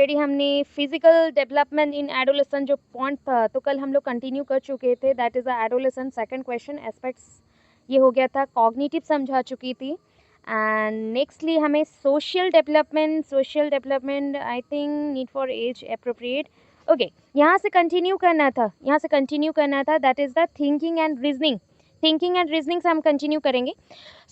Already हमने physical development in adolescent जो point था तो कल हम लोग कंटिन्यू कर चुके थे, that is the adolescent second question aspects ये हो गया था, कॉग्निटिव समझा चुकी थी। एंड नेक्स्टली हमें social development I think need for age appropriate, okay यहाँ से कंटिन्यू करना था, that is the thinking and reasoning से हम कंटिन्यू करेंगे।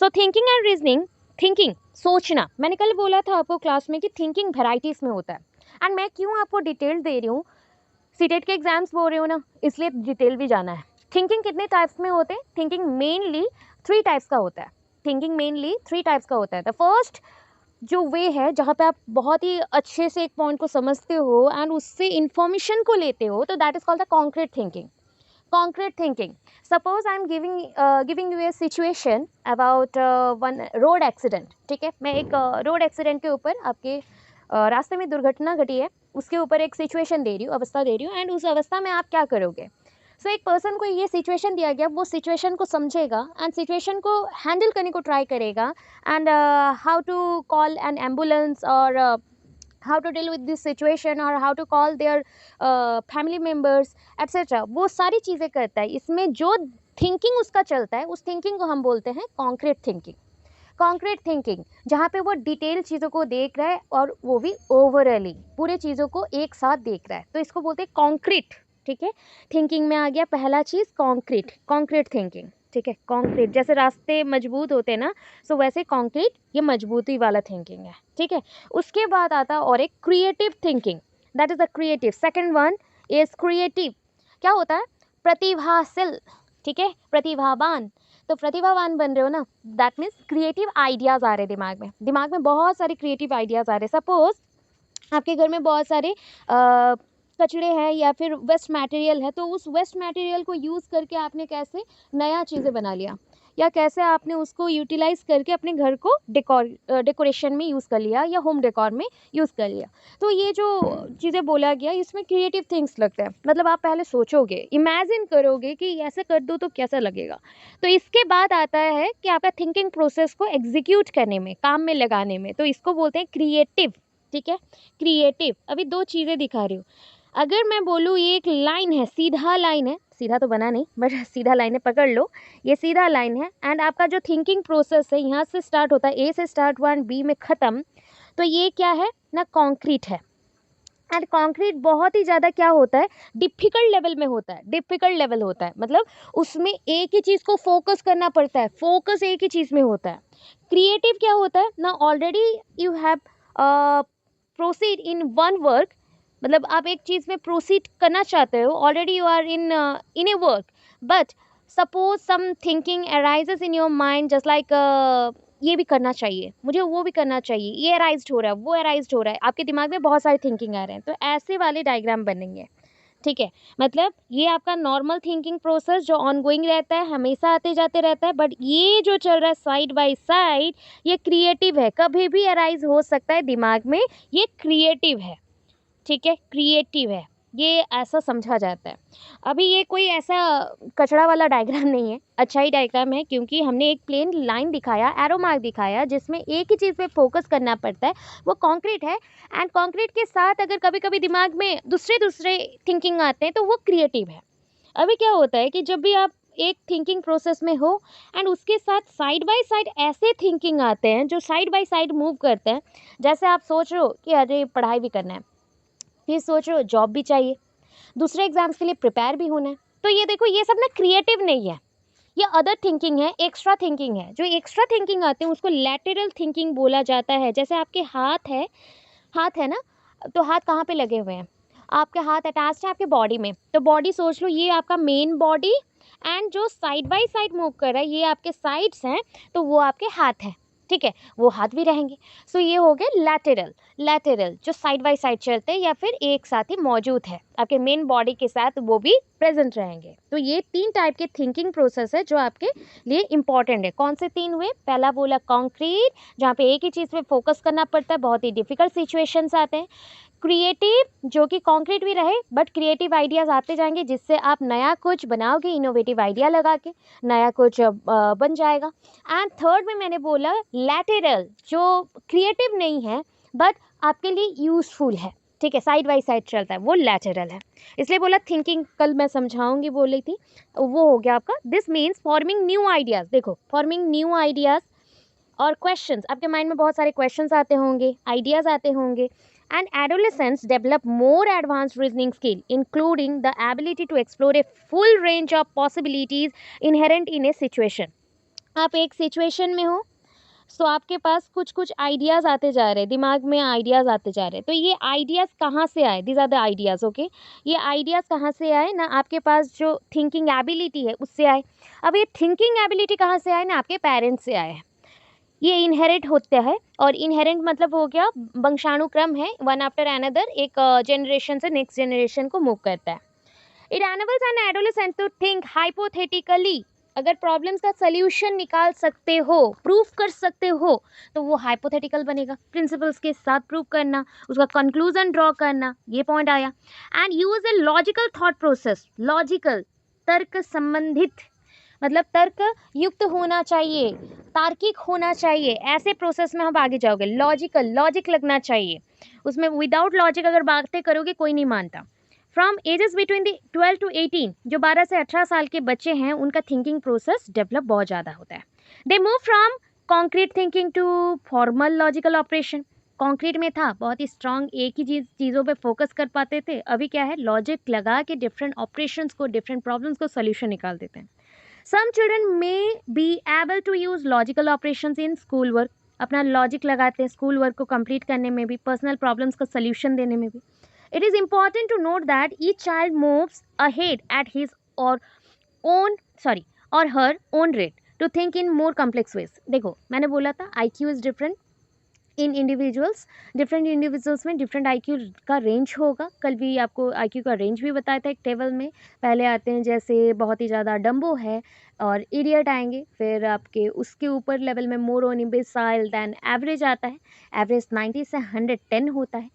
सो थिंकिंग एंड रीजनिंग, थिंकिंग सोचना, मैंने कल बोला था आपको क्लास में कि थिंकिंग वेराइटीज़ में होता है। एंड मैं क्यों आपको डिटेल दे रही हूँ, सीटेट के एग्जाम्स बोल रही हूँ ना, इसलिए डिटेल भी जाना है। थिंकिंग कितने टाइप्स में होते हैं? थिंकिंग मेनली थ्री टाइप्स का होता है। द फर्स्ट जो वे है जहाँ पे आप बहुत ही अच्छे से एक पॉइंट को समझते हो एंड उससे इंफॉर्मेशन को लेते हो, तो that is called the concrete thinking. Suppose I'm giving you a situation about one road accident, ठीक है। मैं एक रोड एक्सीडेंट के ऊपर आपके रास्ते में दुर्घटना घटी है, उसके ऊपर एक सिचुएशन दे रही हूँ, अवस्था दे रही हूँ, एंड उस अवस्था में आप क्या करोगे। सो एक पर्सन को ये सिचुएशन दिया गया, वो सिचुएशन को समझेगा एंड सिचुएशन को हैंडल करने को ट्राई करेगा, and how to call an ambulance और how to deal with this situation or how to call their family members etc, वो सारी चीज़ें करता है। इसमें जो थिंकिंग उसका चलता है उस थिंकिंग को हम बोलते हैं कॉन्क्रीट थिंकिंग, जहाँ पे वो डिटेल चीज़ों को देख रहा है और वो भी ओवरऑली पूरे चीज़ों को एक साथ देख रहा है, तो इसको बोलते हैं कॉन्क्रीट। ठीक है, थिंकिंग में आ गया पहला चीज़ कॉन्क्रीट थिंकिंग। ठीक है, कॉन्क्रीट जैसे रास्ते मजबूत होते हैं ना, सो वैसे कॉन्क्रीट ये मजबूती वाला थिंकिंग है। ठीक है, उसके बाद आता और एक creative thinking, that is a creative. Second one is creative, क्या होता है? प्रतिभाशील, ठीक है, प्रतिभावान। तो प्रतिभावान बन रहे हो ना, दैट मीन्स क्रिएटिव आइडियाज़ आ रहे हैं दिमाग में बहुत सारे क्रिएटिव आइडियाज़ आ रहे हैं। सपोज आपके घर में बहुत सारे कचड़े हैं या फिर वेस्ट मटेरियल है, तो उस वेस्ट मटेरियल को यूज़ करके आपने कैसे नया चीज़ें बना लिया, या कैसे आपने उसको यूटिलाइज़ करके अपने घर को डेकोरेशन में यूज़ कर लिया या होम डेकोर में यूज़ कर लिया। तो ये जो चीज़ें बोला गया इसमें क्रिएटिव थिंग्स लगता है, मतलब आप पहले सोचोगे, इमेजिन करोगे कि ऐसे कर दो तो कैसा लगेगा। तो इसके बाद आता है कि आपका थिंकिंग प्रोसेस को एग्जीक्यूट करने में, काम में लगाने में, तो इसको बोलते हैं क्रिएटिव। ठीक है, क्रिएटिव। अभी दो चीज़ें दिखा रही हूँ। अगर मैं बोलूँ ये एक लाइन है, सीधा लाइन है, सीधा तो बना नहीं बट सीधा लाइन है, पकड़ लो, ये सीधा लाइन है एंड आपका जो थिंकिंग प्रोसेस है यहाँ से स्टार्ट होता है, ए से स्टार्ट हुआ एंड बी में ख़त्म, तो ये क्या है ना, कॉन्क्रीट है। एंड कॉन्क्रीट बहुत ही ज़्यादा क्या होता है, डिफ़िकल्ट लेवल में होता है, मतलब उसमें एक ही चीज़ को फोकस करना पड़ता है, फोकस एक ही चीज़ में होता है। क्रिएटिव क्या होता है ना, already you have proceed in one work, मतलब आप एक चीज़ में प्रोसीड करना चाहते हो, already you are in a work, but suppose some thinking arises in your mind just like ये भी करना चाहिए, मुझे वो भी करना चाहिए, ये अराइज्ड हो रहा है, वो अराइज्ड हो रहा है, आपके दिमाग में बहुत सारे थिंकिंग आ रहे हैं, तो ऐसे वाले डायग्राम बनेंगे। ठीक है, मतलब ये आपका नॉर्मल थिंकिंग प्रोसेस जो ऑनगोइंग रहता है, हमेशा आते जाते रहता है, बट ये जो चल रहा है साइड बाय साइड, ये क्रिएटिव है, कभी भी अराइज हो सकता है दिमाग में, ये क्रिएटिव है। ठीक है, क्रिएटिव है, ये ऐसा समझा जाता है। अभी ये कोई ऐसा कचड़ा वाला डायग्राम नहीं है, अच्छा ही डायग्राम है, क्योंकि हमने एक प्लेन लाइन दिखाया, एरो मार्क दिखाया, जिसमें एक ही चीज़ पे फोकस करना पड़ता है, वो कंक्रीट है। एंड कंक्रीट के साथ अगर कभी कभी दिमाग में दूसरे थिंकिंग आते हैं तो वो क्रिएटिव है। अभी क्या होता है कि जब भी आप एक थिंकिंग प्रोसेस में हो एंड उसके साथ साइड बाय साइड ऐसे थिंकिंग आते हैं जो साइड बाय साइड मूव करते हैं, जैसे आप सोच रहे हो कि अरे पढ़ाई भी करना है, फिर सोच रहे हो जॉब भी चाहिए, दूसरे एग्जाम्स के लिए प्रिपेयर भी होना है, तो ये देखो ये सब ना क्रिएटिव नहीं है, ये अदर थिंकिंग है, एक्स्ट्रा थिंकिंग है। जो एक्स्ट्रा थिंकिंग आते हैं उसको लैटरल थिंकिंग बोला जाता है। जैसे आपके हाथ है ना, तो हाथ कहाँ पे लगे हुए हैं, आपके हाथ अटैच है आपके बॉडी में, तो बॉडी सोच लो ये आपका मेन बॉडी, एंड जो साइड बाय साइड मूव कर रहा है ये आपके साइड्स हैं, तो वो आपके हाथ हैं। ठीक है, वो हाथ भी रहेंगे। सो ये हो गए लैटरल जो साइड बाय साइड चलते हैं या फिर एक साथ ही मौजूद है आपके मेन बॉडी के साथ, वो भी प्रेजेंट रहेंगे। तो ये 3 टाइप के थिंकिंग प्रोसेस है जो आपके लिए इंपॉर्टेंट है। कौन से 3 हुए? पहला बोला कॉन्क्रीट, जहाँ पे एक ही चीज़ पे फोकस करना पड़ता है, बहुत ही डिफिकल्ट सिचुएशंस आते हैं। क्रिएटिव, जो कि कॉन्क्रीट भी रहे बट क्रिएटिव आइडियाज़ आते जाएंगे, जिससे आप नया कुछ बनाओगे, इनोवेटिव आइडिया लगा के नया कुछ बन जाएगा। एंड थर्ड में मैंने बोला लैटरल, जो क्रिएटिव नहीं है बट आपके लिए यूज़फुल है। ठीक है, साइड बाई साइड चलता है, वो लैटरल है। इसलिए बोला थिंकिंग कल मैं समझाऊंगी बोल रही थी, वो हो गया आपका। This means forming new ideas. देखो फॉर्मिंग न्यू आइडियाज़ और क्वेश्चंस, आपके माइंड में बहुत सारे क्वेश्चंस आते होंगे, आइडियाज़ आते होंगे। And adolescents develop more advanced reasoning skill including the ability to explore a full range of possibilities inherent in a situation. आप एक सिचुएशन में हो, सो आपके पास कुछ कुछ आइडियाज़ आते जा रहे हैं, दिमाग में आइडियाज़ आते जा रहे हैं। तो ये आइडियाज़ कहाँ से आए? These are the ideas. Okay, ये आइडियाज़ कहाँ से आए ना? आपके पास जो थिंकिंग एबिलिटी है उससे आए। अब ये थिंकिंग एबिलिटी कहाँ से आए ना? आपके पेरेंट्स से आए। ये इनहेरिट होता है, और इनहेरेंट मतलब हो गया वंशानुक्रम है, वन आफ्टर अनदर, एक जनरेशन से नेक्स्ट जनरेशन को मूव करता है। It enables an adolescent to think hypothetically. अगर प्रॉब्लम्स का सल्यूशन निकाल सकते हो, प्रूफ कर सकते हो, तो वो हाइपोथेटिकल बनेगा। प्रिंसिपल्स के साथ प्रूव करना, उसका कंक्लूजन ड्रॉ करना, ये पॉइंट आया। And use a logical thought process. Logical, तर्क संबंधित, मतलब तर्क युक्त होना चाहिए, तार्किक होना चाहिए, ऐसे प्रोसेस में हम आगे जाओगे। लॉजिकल, लॉजिक लगना चाहिए उसमें। विदाउट लॉजिक अगर बातें करोगे कोई नहीं मानता। From ages between the 12 to 18, जो 12 से 18 साल के बच्चे हैं, उनका थिंकिंग प्रोसेस डेवलप बहुत ज़्यादा होता है। They move from concrete thinking to formal logical operation. Concrete में था बहुत ही स्ट्रांग, एक ही चीज़ों पे फोकस कर पाते थे। अभी क्या है, लॉजिक लगा के डिफरेंट ऑपरेशंस को, डिफरेंट प्रॉब्लम्स को सोल्यूशन निकाल देते हैं। Some children may be able to use logical operations in school work. अपना लॉजिक लगाते हैं स्कूल वर्क को कंप्लीट करने में भी, पर्सनल प्रॉब्लम्स का सोल्यूशन देने में भी। It is important to note that each child moves ahead at his or own or her own rate to think in more complex ways. देखो मैंने बोला था IQ is different in individuals, different individuals में different IQ का range होगा। कल भी आपको IQ का रेंज भी बताया था एक टेबल में। पहले आते हैं जैसे बहुत ही ज़्यादा डम्बो है और इडियट आएंगे, फिर आपके उसके ऊपर लेवल में मोर इम्बेसाइल, दैन एवरेज आता है। एवरेज 90 से 110 होता है।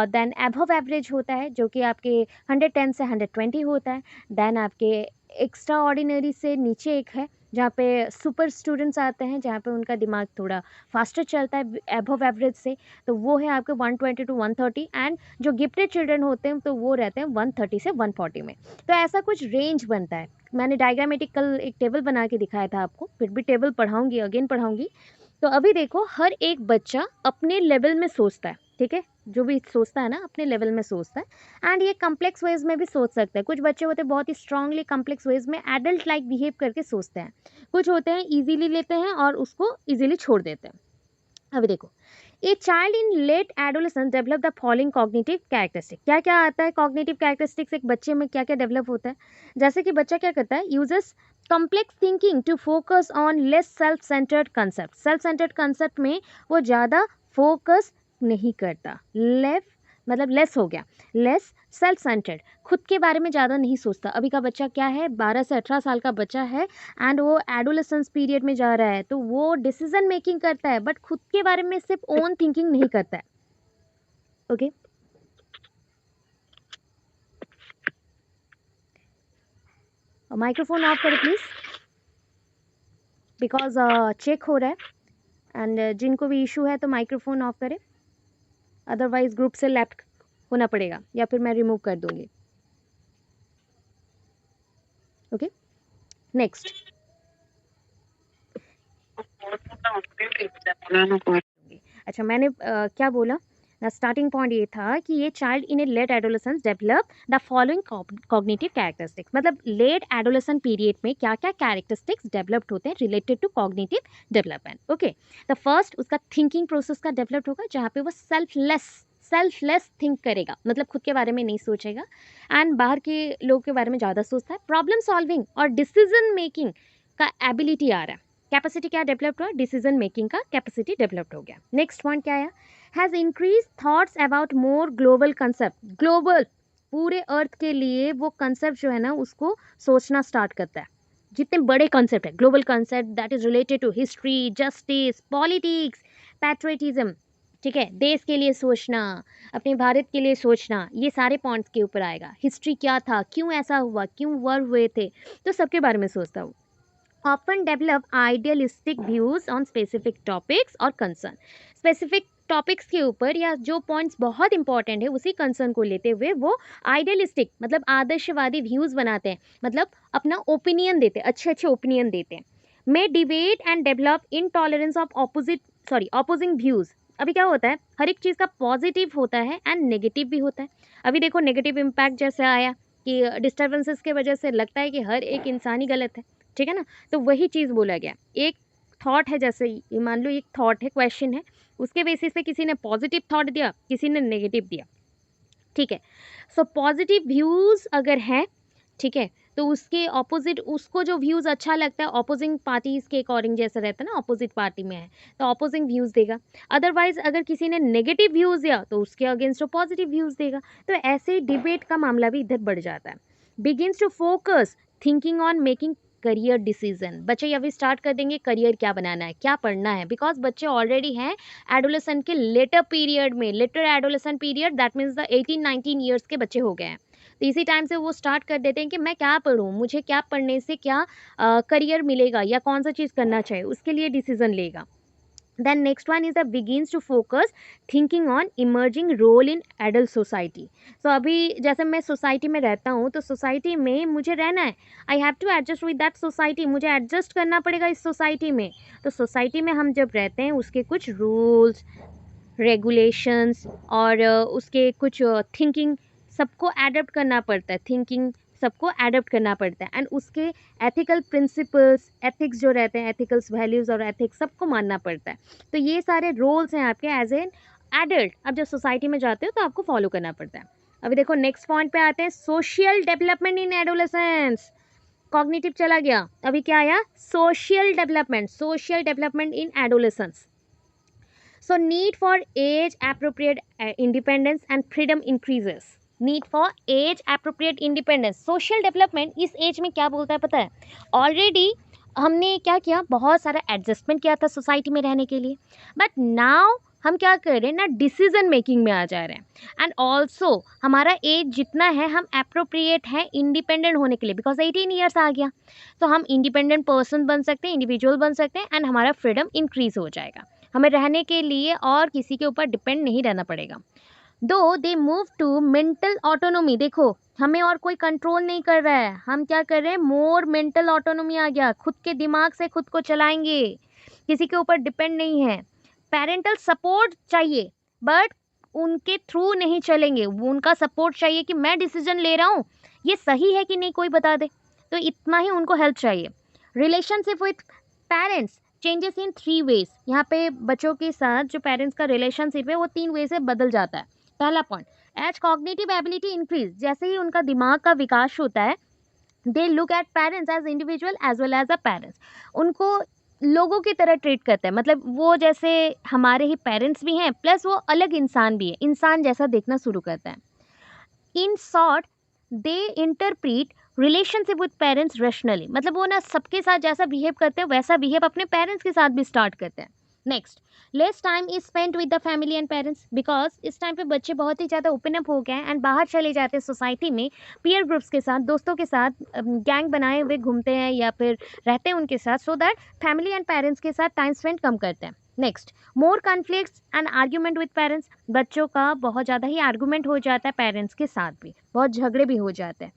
दैन एबव एवरेज होता है जो कि आपके 110 से 120 होता है। दैन आपके एक्स्ट्रा ऑर्डिनरी से नीचे एक है जहाँ पे सुपर स्टूडेंट्स आते हैं, जहाँ पे उनका दिमाग थोड़ा फास्टर चलता है एबव एवरेज से, तो वो है आपके 120 to 130। एंड जो गिफ्टेड चिल्ड्रन होते हैं तो वो रहते हैं 130 से 140 में। तो ऐसा कुछ रेंज बनता है। मैंने डायग्रामेटिक कल एक टेबल बना के दिखाया था आपको, फिर भी टेबल पढ़ाऊँगी, अगेन पढ़ाऊँगी। तो अभी देखो हर एक बच्चा अपने लेवल में सोचता है, ठीक है, जो भी सोचता है ना अपने लेवल में सोचता है। एंड ये कम्प्लेक्स वेज में भी सोच सकता है। कुछ बच्चे होते हैं बहुत ही स्ट्रांगली कम्प्लेक्स वेज में एडल्ट लाइक बिहेव करके सोचते हैं, कुछ होते हैं इजीली लेते हैं और उसको इजीली छोड़ देते हैं। अभी देखो, a child in late adolescence develop the following cognitive characteristic. क्या क्या आता है कॉग्निटिव कैरेक्टरिस्टिक्स एक बच्चे में, क्या क्या डेवलप होता है? जैसे कि बच्चा क्या करता है, uses complex thinking to focus on less self centered concept. Self centered concept में वो ज़्यादा फोकस नहीं करता। मतलब लेस हो गया, लेस सेल्फ सेंटर्ड, खुद के बारे में ज़्यादा नहीं सोचता। अभी का बच्चा क्या है, 12 से 18 साल का बच्चा है एंड वो एडोलेसेंस पीरियड में जा रहा है, तो वो डिसीजन मेकिंग करता है बट खुद के बारे में सिर्फ ओन थिंकिंग नहीं करता है। ओके, माइक्रोफोन ऑफ करें प्लीज़, बिकॉज चेक हो रहा है। एंड जिनको भी इशू है तो माइक्रोफोन ऑफ करें, अदरवाइज ग्रुप से लेफ्ट होना पड़ेगा या फिर मैं रिमूव कर दूंगी। Okay, next. अच्छा, मैंने क्या बोला ना, स्टार्टिंग पॉइंट ये था कि ये child in a late adolescence develop the following cognitive characteristics. मतलब लेट एडोलेसेंट पीरियड में क्या क्या कैरेक्टरिस्टिक्स डेवलप्ड होते हैं related to cognitive development. Okay, the first उसका थिंकिंग प्रोसेस का डेवलप्ड होगा, जहाँ पे वो सेल्फलेस थिंक करेगा, मतलब खुद के बारे में नहीं सोचेगा एंड बाहर के लोगों के बारे में ज़्यादा सोचता है। प्रॉब्लम सॉल्विंग और डिसीजन मेकिंग का एबिलिटी आ रहा है, कैपेसिटी क्या डेवलप्ड हुआ, डिसीजन मेकिंग का कैपेसिटी डेवलप्ड हो गया। नेक्स्ट पॉइंट क्या आया, has increase thoughts about more global concept. Global, पूरे अर्थ के लिए वो कंसेप्ट जो है ना उसको सोचना स्टार्ट करता है। जितने बड़े कंसेप्ट है, global concept that is related to history, justice, politics, patriotism, ठीक है, देश के लिए सोचना, अपने भारत के लिए सोचना, ये सारे पॉइंट्स के ऊपर आएगा। हिस्ट्री क्या था, क्यों ऐसा हुआ, क्यों वॉर हुए थे, तो सबके बारे में सोचता हूँ। often develop idealistic views on specific topics और concern. Specific टॉपिक्स के ऊपर या जो पॉइंट्स बहुत इंपॉर्टेंट है उसी कंसर्न को लेते हुए वो आइडियलिस्टिक मतलब आदर्शवादी व्यूज़ बनाते हैं, मतलब अपना ओपिनियन देते हैं, अच्छे अच्छे ओपिनियन देते हैं. May debate and develop intolerance of opposing views. अभी क्या होता है, हर एक चीज़ का पॉजिटिव होता है एंड नेगेटिव भी होता है. अभी देखो नेगेटिव इम्पैक्ट जैसे आया कि डिस्टर्बेंसेस के वजह से लगता है कि हर एक इंसान ही गलत है, ठीक है ना. तो वही चीज़ बोला गया. एक थॉट है, जैसे ये मान लो एक थॉट है, क्वेश्चन है, उसके बेसिस पे किसी ने पॉजिटिव थॉट दिया, किसी ने नेगेटिव दिया, ठीक है. सो पॉजिटिव व्यूज़ अगर हैं, ठीक है, तो उसके ऑपोजिट उसको जो व्यूज़ अच्छा लगता है ऑपोजिंग पार्टीज़ के अकॉर्डिंग जैसा रहता है ना, ऑपोजिट पार्टी में है तो ऑपोजिंग व्यूज़ देगा. अदरवाइज अगर किसी ने नेगेटिव व्यूज़ दिया तो उसके अगेंस्ट वो पॉजिटिव व्यूज़ देगा. तो ऐसे ही डिबेट का मामला भी इधर बढ़ जाता है. Begins to focus thinking on making career decision. बच्चे अभी स्टार्ट कर देंगे करियर क्या बनाना है, क्या पढ़ना है, बिकॉज बच्चे ऑलरेडी हैं एडोलेसेंट के लेटर पीरियड में. Later adolescent period that means the 18-19 years के बच्चे हो गए हैं. तो इसी टाइम से वो स्टार्ट कर देते हैं कि मैं क्या पढ़ूँ, मुझे क्या पढ़ने से क्या करियर मिलेगा या कौन सा चीज़ करना चाहिए, उसके लिए डिसीजन लेगा. Then next one is that begins to focus thinking on emerging role in adult society. So अभी जैसे मैं सोसाइटी में रहता हूँ तो सोसाइटी में मुझे रहना है, I have to adjust with that society, मुझे एडजस्ट करना पड़ेगा इस सोसाइटी में. तो सोसाइटी में हम जब रहते हैं उसके कुछ रूल्स रेगुलेशंस और उसके कुछ थिंकिंग सबको एडप्ट करना पड़ता है, थिंकिंग सबको एडप्ट करना पड़ता है एंड उसके एथिकल प्रिंसिपल्स, एथिक्स जो रहते हैं, एथिकल्स वैल्यूज़ और एथिक्स सबको मानना पड़ता है. तो ये सारे रोल्स हैं आपके एज एन एडल्ट. अब जब सोसाइटी में जाते हो तो आपको फॉलो करना पड़ता है. अभी देखो नेक्स्ट पॉइंट पे आते हैं, social development in adolescence. Cognitive चला गया, अभी क्या आया, social development in adolescence. So need for age appropriate independence and freedom increases. Need for age appropriate independence. Social development इस एज में क्या बोलता है पता है, ऑलरेडी हमने क्या किया, बहुत सारा एडजस्टमेंट किया था सोसाइटी में रहने के लिए, बट नाउ हम क्या कर रहे हैं ना, डिसीजन मेकिंग में आ जा रहे हैं. एंड ऑल्सो हमारा एज जितना है हम अप्रोप्रिएट है इंडिपेंडेंट होने के लिए, बिकॉज 18 ईयर्स आ गया तो हम इंडिपेंडेंट पर्सन बन सकते हैं, इंडिविजुअल बन सकते हैं एंड हमारा फ्रीडम इंक्रीज हो जाएगा. हमें रहने के लिए और किसी के ऊपर डिपेंड नहीं रहना पड़ेगा. Though they move to mental autonomy. देखो हमें और कोई कंट्रोल नहीं कर रहा है, हम क्या कर रहे हैं, मोर मेंटल ऑटोनोमी आ गया, खुद के दिमाग से खुद को चलाएंगे, किसी के ऊपर डिपेंड नहीं है. पेरेंटल सपोर्ट चाहिए बट उनके थ्रू नहीं चलेंगे, उनका सपोर्ट चाहिए कि मैं डिसीजन ले रहा हूँ ये सही है कि नहीं कोई बता दे, तो इतना ही उनको हेल्प चाहिए. Relationship with parents changes in 3 ways. यहाँ पे बच्चों के साथ जो पेरेंट्स का रिलेशनशिप है वो 3 वे से बदल जाता है. पहला point, as cognitive ability increase, जैसे ही उनका दिमाग का विकास होता है, they look at parents as individual as well as a parents. उनको लोगों की तरह ट्रीट करते हैं, मतलब वो जैसे हमारे ही पेरेंट्स भी हैं प्लस वो अलग इंसान भी है, इंसान जैसा देखना शुरू करता है. In short they interpret relationship with parents rationally, मतलब वो ना सबके साथ जैसा बिहेव करते हैं वैसा बिहेव अपने पेरेंट्स के साथ भी स्टार्ट करते हैं. Next, less time is spent with the family and parents, because इस टाइम पे बच्चे बहुत ही ज़्यादा ओपन अप हो गए हैं एंड बाहर चले जाते हैं सोसाइटी में, पीयर ग्रुप्स के साथ, दोस्तों के साथ गैंग बनाए हुए घूमते हैं या फिर रहते हैं उनके साथ, so that family and parents के साथ टाइम स्पेंड कम करते हैं. Next, more conflicts and argument with parents, बच्चों का बहुत ज़्यादा ही आर्गूमेंट हो जाता है पेरेंट्स के साथ भी, बहुत झगड़े भी हो जाते हैं.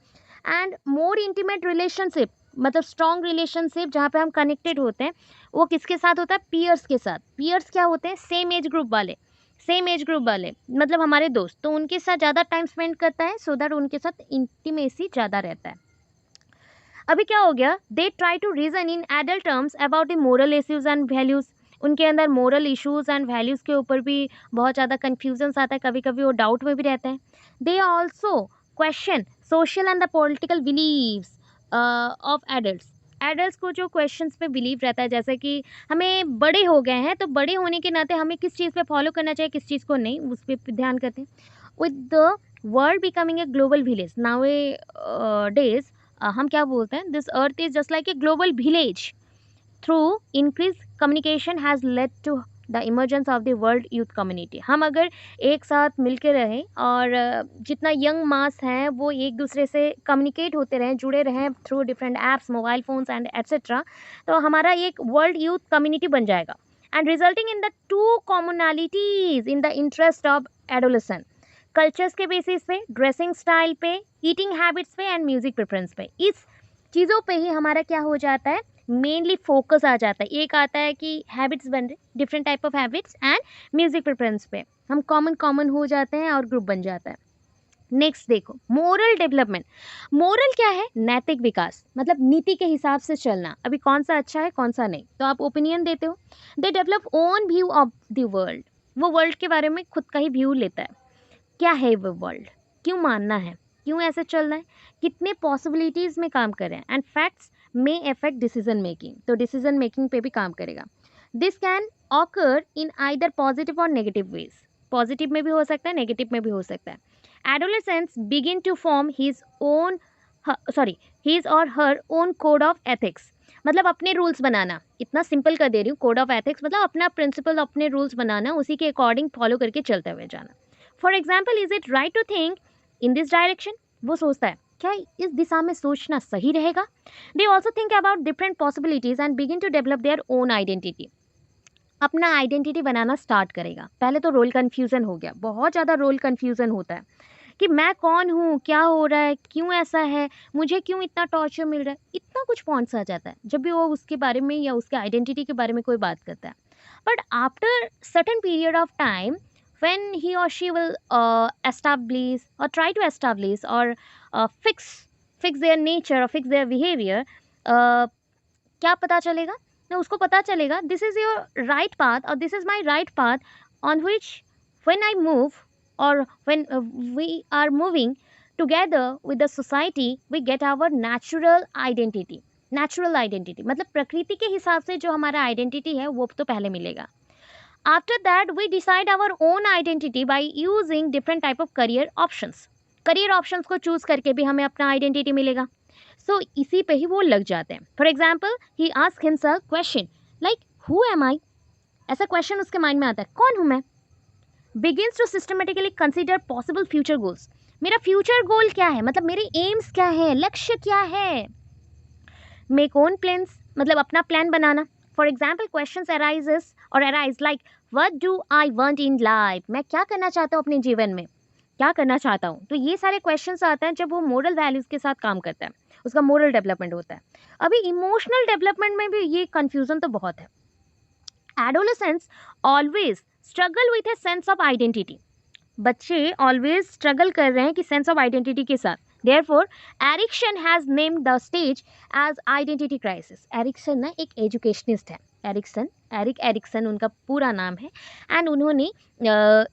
एंड मोर इंटीमेट रिलेशनशिप, मतलब स्ट्रॉन्ग रिलेशनशिप जहाँ पे हम कनेक्टेड होते हैं, वो किसके साथ होता है, पीयर्स के साथ. पीयर्स क्या होते हैं, सेम एज ग्रुप वाले, मतलब हमारे दोस्त, तो उनके साथ ज़्यादा टाइम स्पेंड करता है सो दैट उनके साथ इंटीमेसी ज़्यादा रहता है. अभी क्या हो गया, they try to reason in adult terms about the moral issues and values. उनके अंदर मोरल इश्यूज एंड वैल्यूज़ के ऊपर भी बहुत ज़्यादा कन्फ्यूजन्स आता है, कभी कभी वो डाउट में भी रहते हैं. They also question social and the political beliefs of adults को जो क्वेश्चंस पे बिलीव रहता है, जैसे कि हमें बड़े हो गए हैं तो बड़े होने के नाते हमें किस चीज़ पे फॉलो करना चाहिए, किस चीज़ को नहीं, उस पर ध्यान करते हैं. With the world becoming a global village nowadays, हम क्या बोलते हैं, this earth is just like a global village. Through increase communication has led to the emergence of the world youth community. हम अगर एक साथ मिलके रहें और जितना यंग मास हैं वो एक दूसरे से कम्युनिकेट होते रहें, जुड़े रहें through different apps, mobile phones and etcetera, तो हमारा एक वर्ल्ड यूथ कम्युनिटी बन जाएगा and resulting in the two commonalities in the interest of adolescent. Cultures के बेसिस पे, ड्रेसिंग स्टाइल पे, ईटिंग हैबिट्स पे एंड म्यूज़िक प्रेफरेंस पे, इस चीज़ों पे ही हमारा क्या हो जाता है, मेनली फोकस आ जाता है। एक आता है कि हैबिट्स बन रहे, different type of habits and music preference पे हम कॉमन हो जाते हैं और ग्रुप बन जाता है। नेक्स्ट देखो, मोरल डेवलपमेंट। मोरल क्या है? नैतिक विकास, मतलब नीति के हिसाब से चलना, अभी कौन सा अच्छा है कौन सा नहीं, तो आप ओपिनियन देते हो। They develop own view of the world, वो वर्ल्ड के बारे में खुद का ही व्यू लेता है, क्या है वो वर्ल्ड, क्यों मानना है, क्यों ऐसे चलना है, कितने पॉसिबिलिटीज़ में काम कर रहे हैं, एंड फैक्ट्स में अफेक्ट डिसीजन मेकिंग, तो डिसीजन मेकिंग पे भी काम करेगा। This can occur in either positive और नेगेटिव वेज, पॉजिटिव में भी हो सकता है, नेगेटिव में भी हो सकता है। Adolescents begin to form his और her own code of ethics, मतलब अपने रूल्स बनाना, इतना सिंपल कर दे रही हूँ, कोड ऑफ एथिक्स मतलब अपना प्रिंसिपल, अपने रूल्स बनाना, उसी के अकॉर्डिंग फॉलो करके चलते हुए जाना। For example, is it right to think in this direction, वो सोचता है क्या इस दिशा में सोचना सही रहेगा। They also think about different possibilities and begin to develop their own identity, अपना आइडेंटिटी बनाना स्टार्ट करेगा। पहले तो रोल कन्फ्यूज़न हो गया, बहुत ज़्यादा रोल कन्फ्यूज़न होता है कि मैं कौन हूँ, क्या हो रहा है, क्यों ऐसा है, मुझे क्यों इतना टॉर्चर मिल रहा है, इतना कुछ पॉइंट्स आ जाता है जब भी वो उसके बारे में या उसके आइडेंटिटी के बारे में कोई बात करता है। But after certain period of time, when he or she will establish or try to establish or fix their nature or fix their behavior, क्या पता चलेगा ना, उसको पता चलेगा this is your right path और this is my right path on which when I move or when we are moving together with the society, we get our natural identity. Natural identity मतलब प्रकृति के हिसाब से जो हमारा identity है वो तो पहले मिलेगा। After that, we decide our own identity by using different type of career options. Career options को choose करके भी हमें अपना identity मिलेगा। So इसी पे ही वो लग जाते हैं। For example, he asks himself question like who am I? ऐसा question उसके mind में आता है, कौन हूँ मैं? Begins to systematically consider possible future goals. मेरा future goal क्या है, मतलब मेरे aims क्या है, लक्ष्य क्या है? Make own plans, मतलब अपना plan banana. For example, questions arise like what do I want in life? मैं क्या करना चाहता हूँ अपने जीवन में, क्या करना चाहता हूँ, तो ये सारे क्वेश्चंस आते हैं जब वो मोरल वैल्यूज़ के साथ काम करता है, उसका मोरल डेवलपमेंट होता है। अभी इमोशनल डेवलपमेंट में भी ये कन्फ्यूज़न तो बहुत है। Adolescents always struggle with a sense of identity, बच्चे ऑलवेज स्ट्रगल कर रहे हैं कि सेंस ऑफ आइडेंटिटी के साथ। Therefore, Erikson has named the stage as identity crisis. Erikson ना एक एजुकेशनिस्ट है, एरिक्सन उनका पूरा नाम है, एंड उन्होंने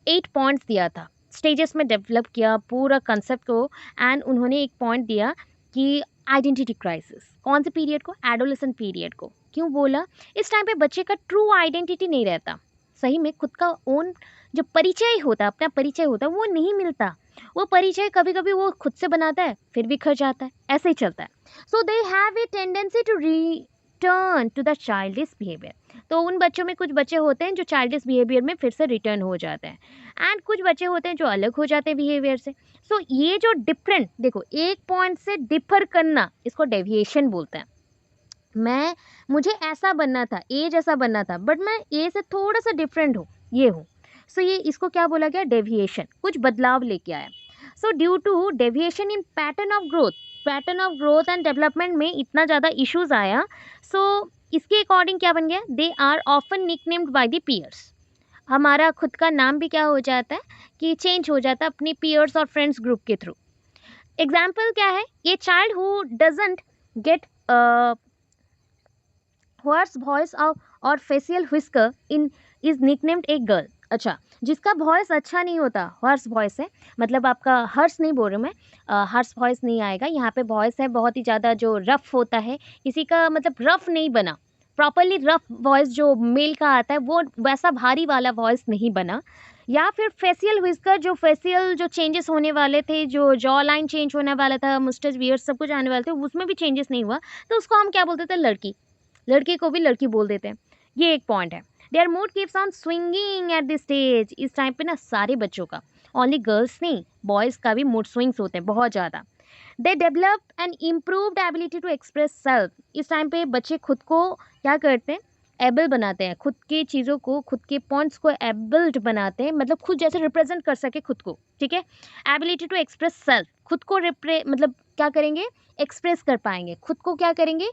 8 पॉइंट्स दिया था, स्टेजेस में डेवलप किया पूरा कंसेप्ट को, एंड उन्होंने एक पॉइंट दिया कि आइडेंटिटी क्राइसिस कौन से पीरियड को, एडोलेसेंट पीरियड को। क्यों बोला? इस टाइम पे बच्चे का ट्रू आइडेंटिटी नहीं रहता, सही में खुद का ओन जो परिचय होता है, अपना परिचय होता है, वो नहीं मिलता। वो परिचय कभी कभी वो खुद से बनाता है फिर बिखर जाता है, ऐसे ही चलता है। So they have a tendency to return to the childish behaviour, तो उन बच्चों में कुछ बच्चे होते हैं जो चाइल्डिश बिहेवियर में फिर से रिटर्न हो जाते हैं, एंड कुछ बच्चे होते हैं जो अलग हो जाते हैं बिहेवियर से। सो ये जो डिफरेंट, देखो एक पॉइंट से डिफर करना, इसको डेविएशन बोलते हैं। मुझे ऐसा बनना था, ए जैसा बनना था, बट मैं ए से थोड़ा सा डिफरेंट हूँ, ये हूँ। सो ये इसको क्या बोला गया, डेविएशन, कुछ बदलाव लेके आया। So due to deviation in pattern of growth and development में इतना ज़्यादा इश्यूज आया, सो इसके अकॉर्डिंग क्या बन गया, they are often nicknamed by the peers, हमारा खुद का नाम भी क्या हो जाता है कि चेंज हो जाता है अपने पीयर्स और फ्रेंड्स ग्रुप के थ्रू। एग्जाम्पल क्या है, ये child who doesn't get hoarse voice और facial whisker in is nicknamed a girl. अच्छा, जिसका वॉइस अच्छा नहीं होता, हॉर्स वॉइस है, मतलब आपका हर्ष नहीं बोल रही मैं, हर्ष वॉइस नहीं आएगा यहाँ पे, वॉइस है बहुत ही ज़्यादा जो रफ होता है, किसी का मतलब रफ नहीं बना, प्रॉपरली रफ वॉइस जो मेल का आता है वो वैसा भारी वाला वॉइस नहीं बना। या फिर फेशियल व्हिस्कर, जो फेशियल जो चेंजेस होने वाले थे, जो जॉ लाइन चेंज होने वाला था, मुस्टच बियर्ड सब कुछ आने वाले थे, उसमें भी चेंजेस नहीं हुआ, तो उसको हम क्या बोलते थे, लड़की को भी लड़की बोल देते हैं। ये एक पॉइंट है। Their mood keeps on swinging at this stage. इस टाइम पे ना सारे बच्चों का, ओनली गर्ल्स नहीं बॉयज़ का भी मूड स्विंग्स होते हैं बहुत ज़्यादा। They develop an improved ability to express self. इस टाइम पे बच्चे खुद को क्या करते हैं, एबल बनाते हैं, खुद की चीज़ों को, खुद के पॉइंट्स को एबल्ड बनाते हैं, मतलब खुद जैसे रिप्रेजेंट कर सके खुद को, ठीक है। एबिलिटी टू एक्सप्रेस सेल्फ, खुद को मतलब क्या करेंगे, एक्सप्रेस कर पाएंगे, खुद को क्या करेंगे,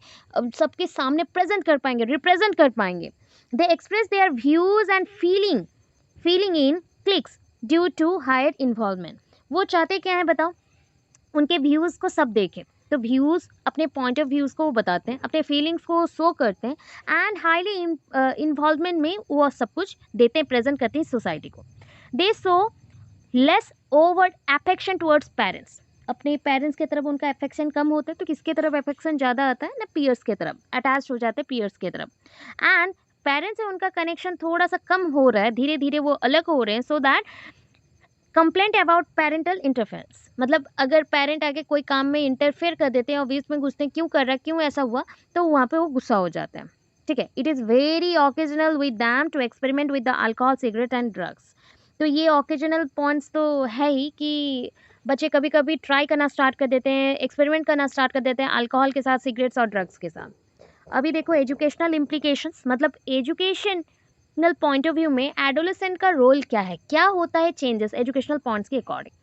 सबके सामने प्रेजेंट कर पाएंगे, रिप्रेजेंट कर पाएंगे। They express their views and feeling in cliques due to higher involvement. वो चाहते क्या है बताओ, उनके व्यूज़ को सब देखें, तो व्यूज़ अपने पॉइंट ऑफ व्यूज़ को वो बताते हैं, अपने फीलिंग्स को शो करते हैं, एंड हाईली इन्वॉल्वमेंट में वो सब कुछ देते हैं, प्रेजेंट करते हैं सोसाइटी को। दे show less overt affection towards parents. अपने पेरेंट्स की तरफ उनका अफेक्शन कम होता है, तो किसके तरफ अफेक्शन ज़्यादा आता है ना, पीयर्स के तरफ अटैच हो जाते हैं, पीयर्स के तरफ। एंड पेरेंट्स से उनका कनेक्शन थोड़ा सा कम हो रहा है, धीरे धीरे वो अलग हो रहे हैं, so that complaint about parental interference, मतलब अगर पेरेंट आके कोई काम में इंटरफेयर कर देते हैं और बीच में घुसते हैं, क्यों कर रहा है, क्यों ऐसा हुआ, तो वहाँ पे वो गुस्सा हो जाता है, ठीक है। It is very occasional with them to experiment with the alcohol, cigarette and drugs. तो ये ओकेजनल पॉइंट्स तो है ही कि बच्चे कभी कभी ट्राई करना स्टार्ट कर देते हैं, एक्सपेरिमेंट करना स्टार्ट कर देते हैं अल्कोहल के साथ, सिगरेट्स और ड्रग्स के साथ। अभी देखो एजुकेशनल इम्प्लीकेशंस, मतलब एजुकेशनल पॉइंट ऑफ व्यू में एडोलेसेंट का रोल क्या है, क्या होता है चेंजेस एजुकेशनल पॉइंट्स के अकॉर्डिंग।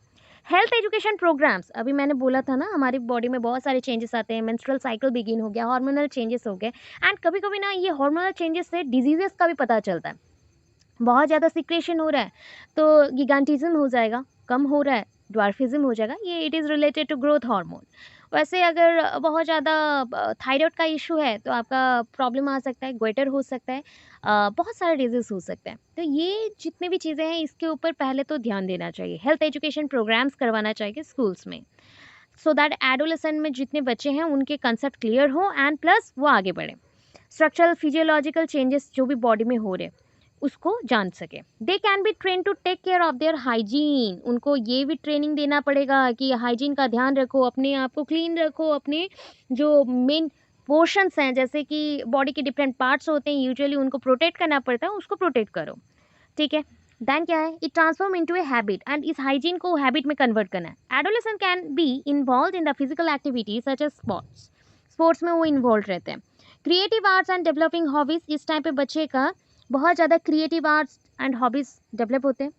हेल्थ एजुकेशन प्रोग्राम्स, अभी मैंने बोला था ना हमारी बॉडी में बहुत सारे चेंजेस आते हैं, मेंस्ट्रुअल साइकिल बिगिन हो गया, हार्मोनल चेंजेस हो गए, एंड कभी कभी ना ये हार्मोनल चेंजेस से डिजीजेस का भी पता चलता है। बहुत ज़्यादा सिक्रेशन हो रहा है तो गिगांटिज्म हो जाएगा, कम हो रहा है ड्वार्फिज्म हो जाएगा, ये it is related to growth hormone. वैसे अगर बहुत ज़्यादा थायराइड का इशू है तो आपका प्रॉब्लम आ सकता है, गोइटर हो सकता है, बहुत सारे डिजीज़ हो सकते हैं। तो ये जितने भी चीज़ें हैं इसके ऊपर पहले तो ध्यान देना चाहिए, हेल्थ एजुकेशन प्रोग्राम्स करवाना चाहिए स्कूल्स में, सो दैट एडोलेसेंट में जितने बच्चे हैं उनके कंसेप्ट क्लियर हो एंड प्लस वो आगे बढ़े, स्ट्रक्चरल फिजियोलॉजिकल चेंजेस जो भी बॉडी में हो रहे उसको जान सके। They can be train to take care of their hygiene, उनको ये भी ट्रेनिंग देना पड़ेगा कि हाइजीन का ध्यान रखो, अपने आप को क्लीन रखो, अपने जो मेन पोर्शंस हैं जैसे कि बॉडी के डिफरेंट पार्ट्स होते हैं यूजुअली उनको प्रोटेक्ट करना पड़ता है, उसको प्रोटेक्ट करो, ठीक है। देन क्या है, it transform into a habit, and इस हाइजीन को हैबिट में कन्वर्ट करना है। Adolescent can be involve in the physical activities such as sports, sports में वो इन्वॉल्व रहते हैं। Creative arts and developing hobbies, इस टाइम पे बच्चे का बहुत ज़्यादा creative arts and hobbies develop होते हैं।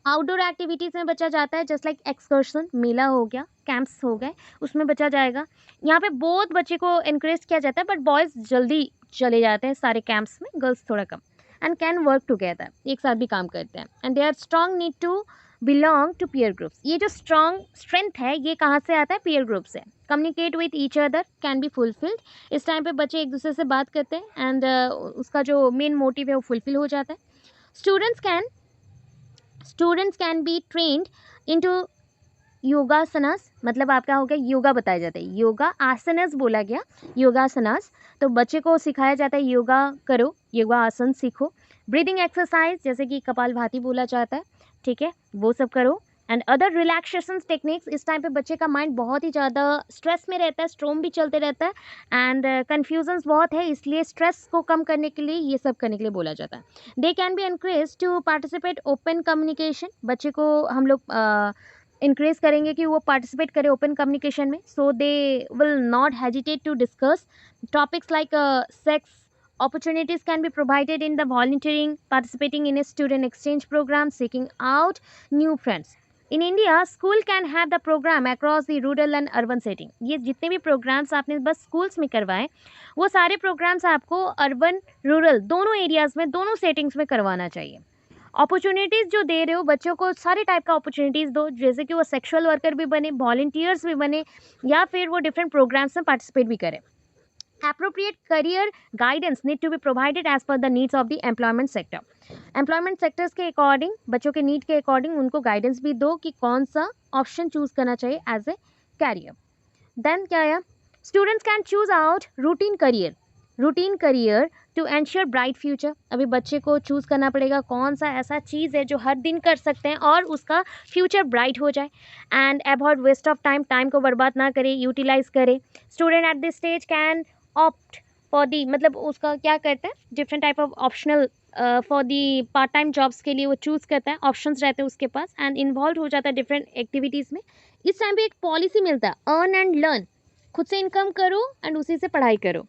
आउटडोर एक्टिविटीज़ में बच्चा जाता है, जस्ट लाइक एक्सकर्शन, मेला हो गया, कैंप्स हो गए, उसमें बच्चा जाएगा। यहाँ पे बहुत बच्चे को इनक्रेज किया जाता है, बट बॉयज़ जल्दी चले जाते हैं सारे कैंप्स में, गर्ल्स थोड़ा कम, एंड कैन वर्क टुगेदर, एक साथ भी काम करते हैं, and they are strong need to belong to peer groups. ये जो स्ट्रॉन्ग स्ट्रेंथ है ये कहाँ से आता है, पीयर ग्रुप से। Communicate with each other can be fulfilled, इस टाइम पे बच्चे एक दूसरे से बात करते हैं एंड उसका जो मेन मोटिव है वो फुलफिल हो जाता है। Students can be trained into yogasanas, मतलब आपका हो गया योगा बताया जाता है, योगा आसनस बोला गया, योगासनास, तो बच्चे को सिखाया जाता है योगा करो, योगा आसन सीखो। ब्रीदिंग एक्सरसाइज जैसे कि कपालभाति बोला जाता है, ठीक है, वो सब करो, एंड अदर रिलैक्सेशन टेक्निक्स। इस टाइम पे बच्चे का माइंड बहुत ही ज़्यादा स्ट्रेस में रहता है, स्ट्रोम भी चलते रहता है, एंड कन्फ्यूजन्स बहुत है, इसलिए स्ट्रेस को कम करने के लिए ये सब करने के लिए बोला जाता है। They can be encourage to participate open communication, बच्चे को हम लोग इंक्रेज करेंगे कि वो पार्टिसिपेट करे ओपन कम्युनिकेशन में, so they will not hesitate to discuss topics like sex. Opportunities can be provided in the volunteering, participating in a student exchange program, seeking out new friends. In India, school can have the program across the rural and urban setting. ये जितने भी programmes आपने बस schools में करवाए वो सारे programmes आपको अर्बन रूरल दोनों एरियाज़ में, दोनों सेटिंग्स में करवाना चाहिए। अपॉर्चुनिटीज़ जो दे रहे हो बच्चों को, सारे टाइप का अपॉर्चुनिटीज़ दो, जैसे कि वो सेक्सुअल वर्कर भी बने, वॉलंटियर्स भी बने, या फिर वो डिफरेंट प्रोग्राम्स में पार्टिसिपेट भी करें। Appropriate career guidance need to be provided as per the needs of the employment sector. Employment sectors के अकॉर्डिंग, बच्चों के नीड के अकॉर्डिंग उनको गाइडेंस भी दो कि कौन सा ऑप्शन चूज करना चाहिए एज ए कैरियर। देन क्या है, students can choose out routine career to ensure bright future. अभी बच्चे को चूज़ करना पड़ेगा कौन सा ऐसा चीज़ है जो हर दिन कर सकते हैं और उसका फ्यूचर ब्राइट हो जाए, and avoid waste of time, time को बर्बाद ना करे, यूटिलाइज करे। Student at this stage can opt for the, मतलब उसका क्या करता है, different type of optional for the part time jobs के लिए वो चूज़ करता है, ऑप्शंस रहते हैं उसके पास, एंड इन्वॉल्व हो जाता है डिफरेंट एक्टिविटीज़ में। इस टाइम पे एक पॉलिसी मिलता है, अर्न एंड लर्न, खुद से इनकम करो एंड उसी से पढ़ाई करो,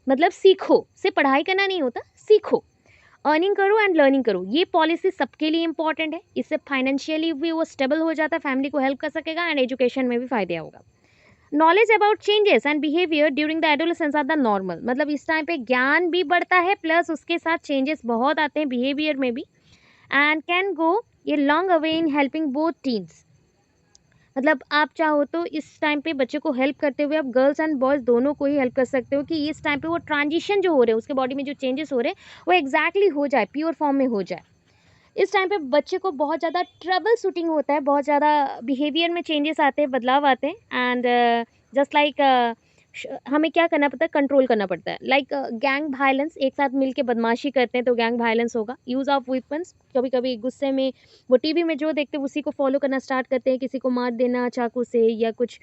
मतलब सीखो, सिर्फ पढ़ाई करना नहीं होता, सीखो, अर्निंग करो एंड लर्निंग करो। ये पॉलिसी सबके लिए इंपॉर्टेंट है, इससे फाइनेंशियली भी वो स्टेबल हो जाता है, फैमिली को हेल्प कर सकेगा एंड एजुकेशन में भी फायदे होगा। Knowledge about changes and behaviour during the adolescence are the normal, मतलब इस टाइम पे ज्ञान भी बढ़ता है प्लस उसके साथ चेंजेस बहुत आते हैं बिहेवियर में भी, एंड कैन गो ये long away in helping both teams, मतलब आप चाहो तो इस टाइम पे बच्चे को हेल्प करते हुए आप गर्ल्स एंड बॉयज़ दोनों को ही हेल्प कर सकते हो कि इस टाइम पे वो ट्रांजिशन जो हो रहे हैं उसके बॉडी में जो चेंजेस हो रहे हैं वो एग्जैक्टली हो जाए, प्योर फॉर्म में हो जाए। इस टाइम पे बच्चे को बहुत ज़्यादा ट्रबल शूटिंग होता है, बहुत ज़्यादा बिहेवियर में चेंजेस आते हैं, बदलाव आते हैं, एंड जस्ट लाइक हमें क्या करना पड़ता है, कंट्रोल करना पड़ता है, लाइक गैंग वायलेंस, एक साथ मिलके बदमाशी करते हैं तो गैंग वायलेंस होगा, यूज़ ऑफ वेपन्स, कभी कभी गुस्से में वो टीवी में जो देखते हैं उसी को फॉलो करना स्टार्ट करते हैं, किसी को मार देना चाकू से या कुछ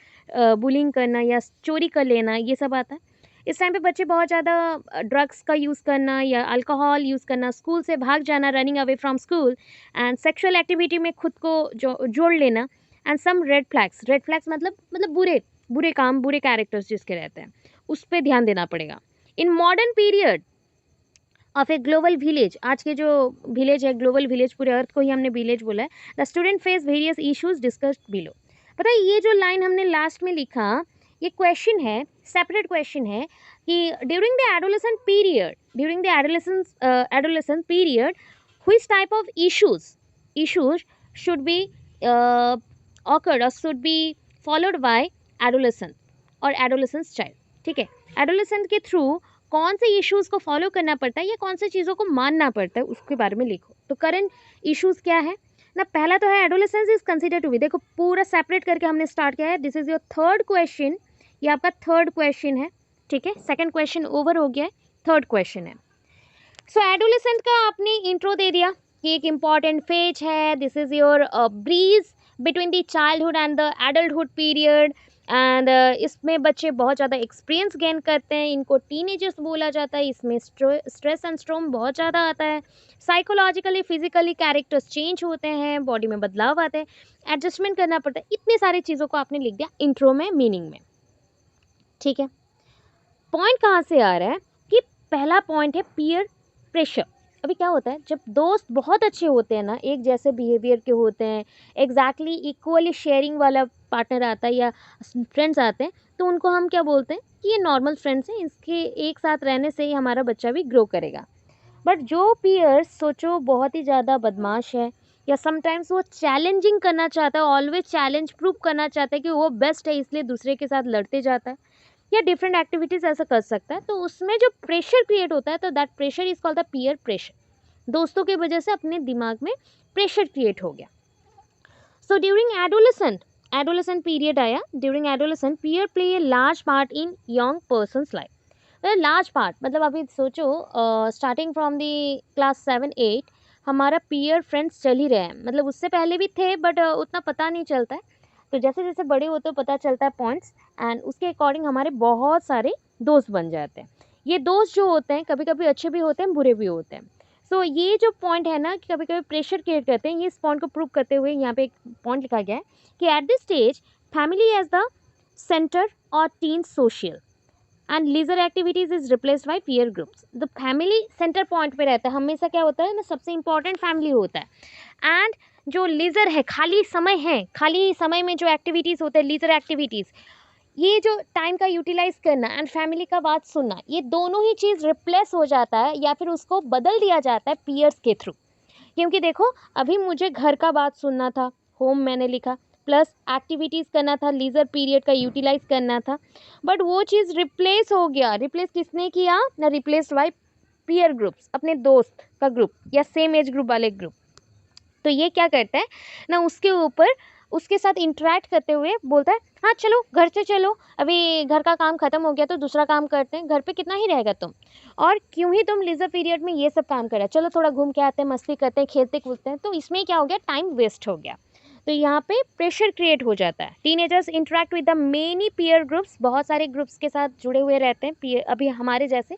बुलिंग करना या चोरी कर लेना, ये सब आता है। इस टाइम पे बच्चे बहुत ज़्यादा ड्रग्स का यूज़ करना या अल्कोहल यूज़ करना, स्कूल से भाग जाना, running away from school, and sexual activity में खुद को जोड़ लेना, एंड सम रेड फ्लैग्स मतलब बुरे बुरे काम, बुरे कैरेक्टर्स जिसके रहते हैं, उस पर ध्यान देना पड़ेगा। In modern period of A global village, आज के जो विलेज है ग्लोबल विलेज, पूरे अर्थ को ही हमने विलेज बोला है, the student face various issues discussed below. पता है ये जो लाइन हमने लास्ट में लिखा, ये क्वेश्चन है, सेपरेट क्वेश्चन है कि during the adolescent period which type of issues should be awkward और should be followed by adolescent और एडोलेसेंस चाइल्ड। ठीक है, एडोलेसेंट के थ्रू कौन से इश्यूज़ को फॉलो करना पड़ता है या कौन से चीज़ों को मानना पड़ता है उसके बारे में लिखो। तो करंट इश्यूज़ क्या है ना, पहला तो है adolescence is consider to be, देखो पूरा सेपरेट करके हमने स्टार्ट किया है, this is your third question, ये आपका थर्ड क्वेश्चन है। ठीक है, सेकंड क्वेश्चन ओवर हो गया है, थर्ड क्वेश्चन है। सो एडोलेसेंट का आपने इंट्रो दे दिया कि एक इम्पॉर्टेंट फेज है, this is your bridge between the childhood and the adulthood period, and इसमें बच्चे बहुत ज़्यादा एक्सपीरियंस गेन करते हैं, इनको टीनेजर्स बोला जाता है, इसमें स्ट्रेस एंड स्ट्रोम बहुत ज़्यादा आता है, साइकोलॉजिकली फिजिकली कैरेक्टर्स चेंज होते हैं, बॉडी में बदलाव आते हैं, एडजस्टमेंट करना पड़ता है, इतनी सारी चीज़ों को आपने लिख दिया इंट्रो में, मीनिंग में। ठीक है, पॉइंट कहाँ से आ रहा है कि पहला पॉइंट है पीयर प्रेशर। अभी क्या होता है जब दोस्त बहुत अच्छे होते हैं ना, एक जैसे बिहेवियर के होते हैं, एग्जैक्टली इक्वली शेयरिंग वाला पार्टनर आता है या फ्रेंड्स आते हैं, तो उनको हम क्या बोलते हैं कि ये नॉर्मल फ्रेंड्स हैं, इसके एक साथ रहने से ही हमारा बच्चा भी ग्रो करेगा। बट जो पीयर्स सोचो बहुत ही ज़्यादा बदमाश है या समटाइम्स वो चैलेंजिंग करना चाहता है, ऑलवेज चैलेंज प्रूव करना चाहता है कि वो बेस्ट है, इसलिए दूसरे के साथ लड़ते जाता है या डिफरेंट एक्टिविटीज़ ऐसा कर सकता है, तो उसमें जो प्रेशर क्रिएट होता है तो that pressure is called the peer pressure. दोस्तों की वजह से अपने दिमाग में प्रेशर क्रिएट हो गया। सो ड्यूरिंग एडोलेसेंट पीरियड आया, during adolescent peer play a large part in young persons life. Large part मतलब अभी सोचो स्टार्टिंग फ्रॉम दी क्लास 7-8 हमारा पीयर फ्रेंड्स चल ही रहे हैं, मतलब उससे पहले भी थे बट उतना पता नहीं चलता है, तो जैसे जैसे बड़े होते पता चलता है पॉइंट्स, एंड उसके अकॉर्डिंग हमारे बहुत सारे दोस्त बन जाते हैं। ये दोस्त जो होते हैं कभी कभी अच्छे भी होते हैं, बुरे भी होते हैं। सो ये जो पॉइंट है ना कि कभी कभी प्रेशर क्रिएट करते हैं, ये इस पॉइंट को प्रूव करते हुए यहाँ पे एक पॉइंट लिखा गया है कि at this stage family as the centre और teen social and leisure activities is replaced by peer groups. The family centre point पे रहता है हमेशा, क्या होता है ना, सबसे इंपॉर्टेंट फैमिली होता है, एंड जो लीजर है, खाली समय में जो एक्टिविटीज़ होते हैं, लीजर एक्टिविटीज़, ये जो टाइम का यूटिलाइज करना एंड फैमिली का बात सुनना, ये दोनों ही चीज़ रिप्लेस हो जाता है या फिर उसको बदल दिया जाता है पीयर्स के थ्रू। क्योंकि देखो अभी मुझे घर का बात सुनना था, होम मैंने लिखा, प्लस एक्टिविटीज़ करना था, लीजर पीरियड का यूटिलाइज करना था, बट वो चीज़ रिप्लेस हो गया। रिप्लेस किसने किया ना, रिप्लेस बाय पीयर ग्रुप्स, अपने दोस्त का ग्रुप या सेम एज ग्रुप वाले ग्रुप। तो ये क्या करता है ना, उसके ऊपर उसके साथ इंटरेक्ट करते हुए बोलता है हाँ चलो घर से चलो, अभी घर का काम ख़त्म हो गया तो दूसरा काम करते हैं, घर पे कितना ही रहेगा तुम, और क्यों ही तुम लीजर पीरियड में ये सब काम कर रहे हो, चलो थोड़ा घूम के आते हैं, मस्ती करते हैं, खेलते कूदते हैं। तो इसमें क्या हो गया, टाइम वेस्ट हो गया। तो यहाँ पे प्रेशर क्रिएट हो जाता है। Teenagers interact with the many peer groups, बहुत सारे ग्रुप्स के साथ जुड़े हुए रहते हैं। अभी हमारे जैसे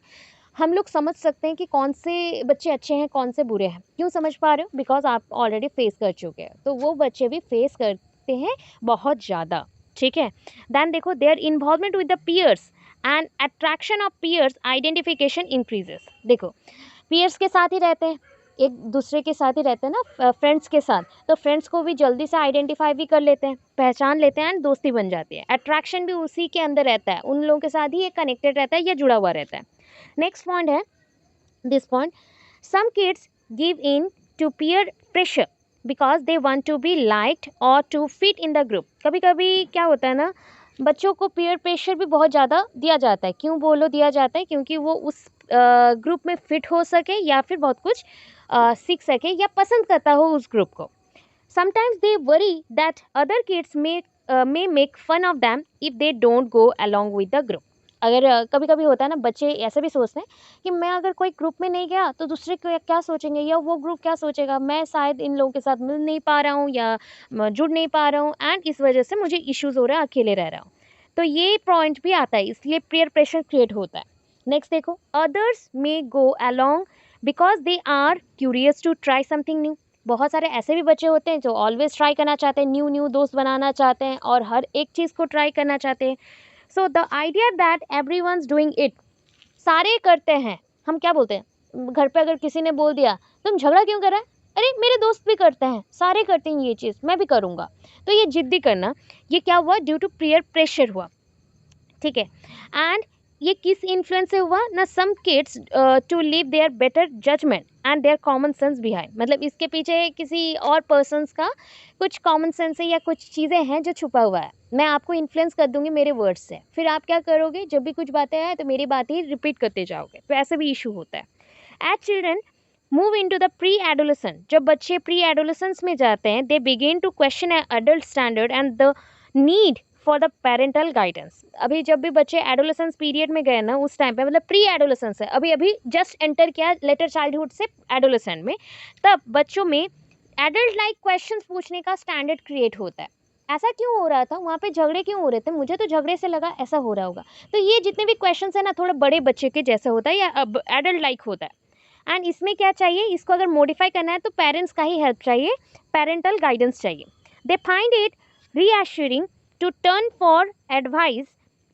हम लोग समझ सकते हैं कि कौन से बच्चे अच्छे हैं, कौन से बुरे हैं। क्यों समझ पा रहे हो? बिकॉज आप ऑलरेडी फेस कर चुके हैं, तो वो बच्चे भी फेस करते हैं बहुत ज़्यादा, ठीक है। देन देखो, their involvement with the peers and attraction of peers identification increases. देखो, पीयर्स के साथ ही रहते हैं, एक दूसरे के साथ ही रहते हैं ना, फ्रेंड्स के साथ, तो फ्रेंड्स को भी जल्दी से आइडेंटिफाई भी कर लेते हैं, पहचान लेते हैं एंड दोस्ती बन जाती है। अट्रैक्शन भी उसी के अंदर रहता है, उन लोगों के साथ ही ये कनेक्टेड रहता है या जुड़ा हुआ रहता है। नेक्स्ट पॉइंट है this point, some kids give in to peer pressure because they want to be liked और to fit in the group. कभी कभी क्या होता है ना, बच्चों को पीयर प्रेशर भी बहुत ज़्यादा दिया जाता है। क्यों बोलो दिया जाता है? क्योंकि वो उस ग्रुप में फिट हो सके या फिर बहुत कुछ सीख सके या पसंद करता हो उस ग्रुप को। Sometimes they worry that other kids may make fun of them if they don't go along with the group। अगर कभी कभी होता है ना, बच्चे ऐसे भी सोचते हैं कि मैं अगर कोई ग्रुप में नहीं गया तो दूसरे क्या सोचेंगे, या वो ग्रुप क्या सोचेगा, मैं शायद इन लोगों के साथ मिल नहीं पा रहा हूँ या जुड़ नहीं पा रहा हूँ एंड इस वजह से मुझे इश्यूज़ हो रहा है, अकेले रह रहा हूँ। तो ये पॉइंट भी आता है, इसलिए पीयर प्रेशर क्रिएट होता है। नेक्स्ट देखो, others may go along because they are curious to try something new. बहुत सारे ऐसे भी बच्चे होते हैं जो ऑलवेज ट्राई करना चाहते हैं, न्यू दोस्त बनाना चाहते हैं और हर एक चीज़ को ट्राई करना चाहते हैं। So the idea that everyone's doing it, सारे करते हैं। हम क्या बोलते हैं घर पे, अगर किसी ने बोल दिया तुम झगड़ा क्यों कर रहा है, अरे मेरे दोस्त भी करते हैं, सारे करते हैं ये चीज़, मैं भी करूँगा। तो ये जिद्दी करना, ये क्या हुआ? ड्यू टू पीयर प्रेशर हुआ, ठीक है। एंड ये किस इन्फ्लुएंस से हुआ ना, some kids to leave their better judgment and their common sense behind. मतलब इसके पीछे किसी और पर्सन्स का कुछ कॉमन सेंस है या कुछ चीज़ें हैं जो छुपा हुआ है। मैं आपको इन्फ्लुएंस कर दूंगी मेरे वर्ड्स से, फिर आप क्या करोगे, जब भी कुछ बातें आए तो मेरी बात ही रिपीट करते जाओगे, तो ऐसे भी इशू होता है। As children move into the pre adolescent, जब बच्चे प्री एडोलेसेंस में जाते हैं, they begin to question adult standard and the need for the parental guidance. अभी जब भी बच्चे एडोलेसेंस पीरियड में गए ना, उस टाइम पे, मतलब प्री एडोलेसेंस है, अभी अभी जस्ट एंटर किया लेटर चाइल्डहुड से एडोलेसेंट में, तब बच्चों में एडल्ट लाइक क्वेश्चंस पूछने का स्टैंडर्ड क्रिएट होता है। ऐसा क्यों हो रहा था वहाँ पे, झगड़े क्यों हो रहे थे, मुझे तो झगड़े से लगा ऐसा हो रहा होगा। तो ये जितने भी क्वेश्चंस है ना, थोड़े बड़े बच्चे के जैसे होता है या एडल्ट लाइक होता है। एंड इसमें क्या चाहिए, इसको अगर मॉडिफाई करना है तो पेरेंट्स का ही हेल्प चाहिए, पेरेंटल गाइडेंस चाहिए। They find it reassuring to turn for advice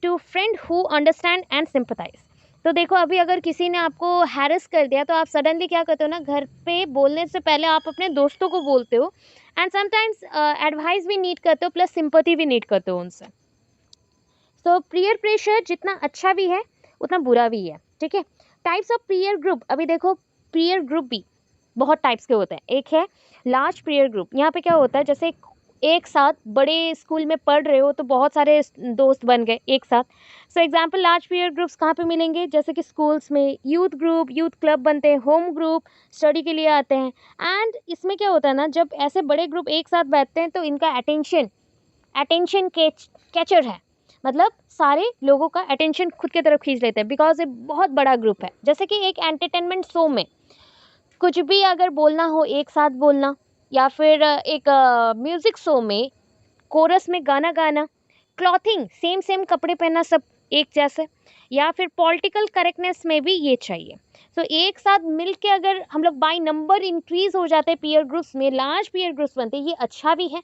to friend who understand and sympathize. तो देखो, अभी अगर किसी ने आपको हैरेस कर दिया तो आप सडनली क्या करते हो ना, घर पे बोलने से पहले आप अपने दोस्तों को बोलते हो एंड समटाइम्स एडवाइस भी नीड करते हो प्लस सिंपथी भी नीड करते हो उनसे। सो पीयर प्रेशर जितना अच्छा भी है उतना बुरा भी है, ठीक है। टाइप्स ऑफ पीयर ग्रुप, अभी देखो पीयर ग्रुप भी बहुत टाइप्स के होते हैं। एक है लार्ज पीयर ग्रुप, यहाँ पे क्या होता है, जैसे एक साथ बड़े स्कूल में पढ़ रहे हो तो बहुत सारे दोस्त बन गए एक साथ। So example, large peer groups कहाँ पे मिलेंगे, जैसे कि स्कूल्स में यूथ ग्रुप, यूथ क्लब बनते हैं, होम ग्रुप स्टडी के लिए आते हैं। एंड इसमें क्या होता है ना, जब ऐसे बड़े ग्रुप एक साथ बैठते हैं तो इनका अटेंशन कैचर है, मतलब सारे लोगों का अटेंशन खुद की तरफ खींच लेते हैं बिकॉज ये बहुत बड़ा ग्रुप है। जैसे कि एक एंटरटेनमेंट शो में कुछ भी अगर बोलना हो एक साथ बोलना, या फिर एक म्यूज़िक शो में कोरस में गाना गाना, क्लॉथिंग सेम कपड़े पहनना सब एक जैसे, या फिर पॉलिटिकल करेक्टनेस में भी ये चाहिए। सो एक साथ मिल के अगर हम लोग बाई नंबर इंक्रीज हो जाते हैं पीयर ग्रुप्स में, लार्ज पीयर ग्रुप्स बनते हैं, ये अच्छा भी है।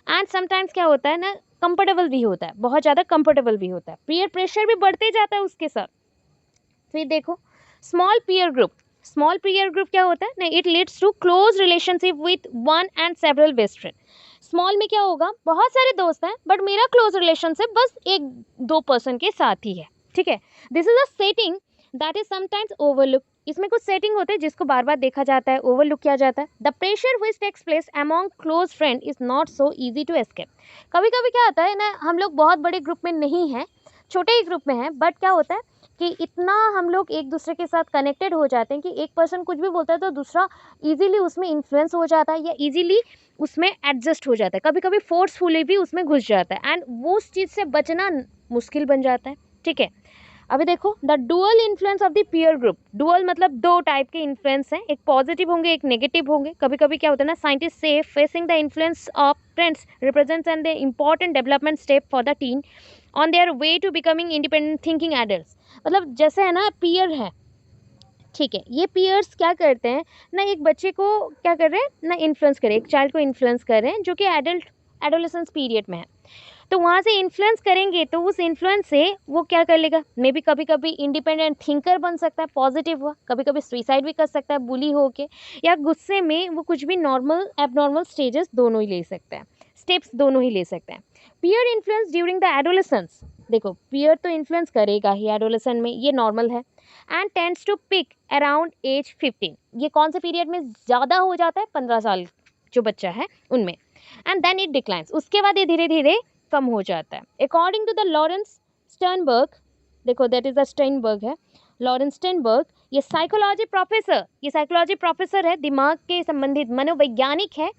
एंड समटाइम्स क्या होता है ना, कंफर्टेबल भी होता है, बहुत ज़्यादा कंफर्टेबल भी होता है, पीयर प्रेशर भी बढ़ते जाता है उसके साथ। फिर देखो स्मॉल पीयर ग्रुप क्या होता है ना, it leads to close relationship with one and several best friend. Small में क्या होगा, बहुत सारे दोस्त हैं बट मेरा क्लोज रिलेशनशिप बस एक दो पर्सन के साथ ही है, ठीक है। This is a setting that is sometimes overlook, इसमें कुछ सेटिंग होते हैं जिसको बार बार देखा जाता है, ओवरलुक किया जाता है। The pressure which takes place among close friend is not so easy to escape. कभी कभी क्या होता है ना, हम लोग बहुत बड़े ग्रुप में नहीं हैं, छोटे ही ग्रुप में हैं, बट क्या होता है कि इतना हम लोग एक दूसरे के साथ कनेक्टेड हो जाते हैं कि एक पर्सन कुछ भी बोलता है तो दूसरा इजीली उसमें इन्फ्लुएंस हो जाता है या इजीली उसमें एडजस्ट हो जाता है, कभी कभी फोर्सफुली भी उसमें घुस जाता है एंड वो उस चीज़ से बचना मुश्किल बन जाता है, ठीक है। अभी देखो the dual influence of the peer group. Dual मतलब दो टाइप के इन्फ्लुएंस हैं, एक पॉजिटिव होंगे एक नेगेटिव होंगे। कभी कभी क्या होता है ना, साइंटिस्ट से facing the influence of friends represents and the important development step for the teen on their way to becoming independent thinking adults. मतलब जैसे है ना पीयर है, ठीक है, ये पीयर्स क्या करते हैं ना, एक बच्चे को क्या कर रहे हैं ना, इन्फ्लुएंस कर रहे हैं, एक चाइल्ड को इन्फ्लुएंस कर रहे हैं जो कि एडोलेसेंस पीरियड में है। तो वहाँ से इन्फ्लुएंस करेंगे तो उस इन्फ्लुएंस से वो क्या कर लेगा, मे बी कभी कभी इंडिपेंडेंट थिंकर बन सकता है, पॉजिटिव हुआ, कभी कभी सुइसाइड भी कर सकता है बुली होके, या गुस्से में वो कुछ भी नॉर्मल एबनॉर्मल स्टेजेस दोनों ही ले सकता है, स्टेप्स दोनों ही ले सकते हैं। Peer influence during the adolescence, देखो पीयर तो इन्फ्लुएंस करेगा ही एडोलेसेंट में, ये नॉर्मल है। And tends to pick around age 15, ये कौन से पीरियड में ज़्यादा हो जाता है, 15 साल जो बच्चा है उनमें। एंड देन इट डिक्लाइंस, उसके बाद ये धीरे धीरे कम हो जाता है। According to the Lawrence Sternberg, देखो दैट इज द स्टर्नबर्ग है, लॉरेंस स्टर्नबर्ग, ये साइकोलॉजी प्रोफेसर है, दिमाग के संबंधित मनोवैज्ञानिक है,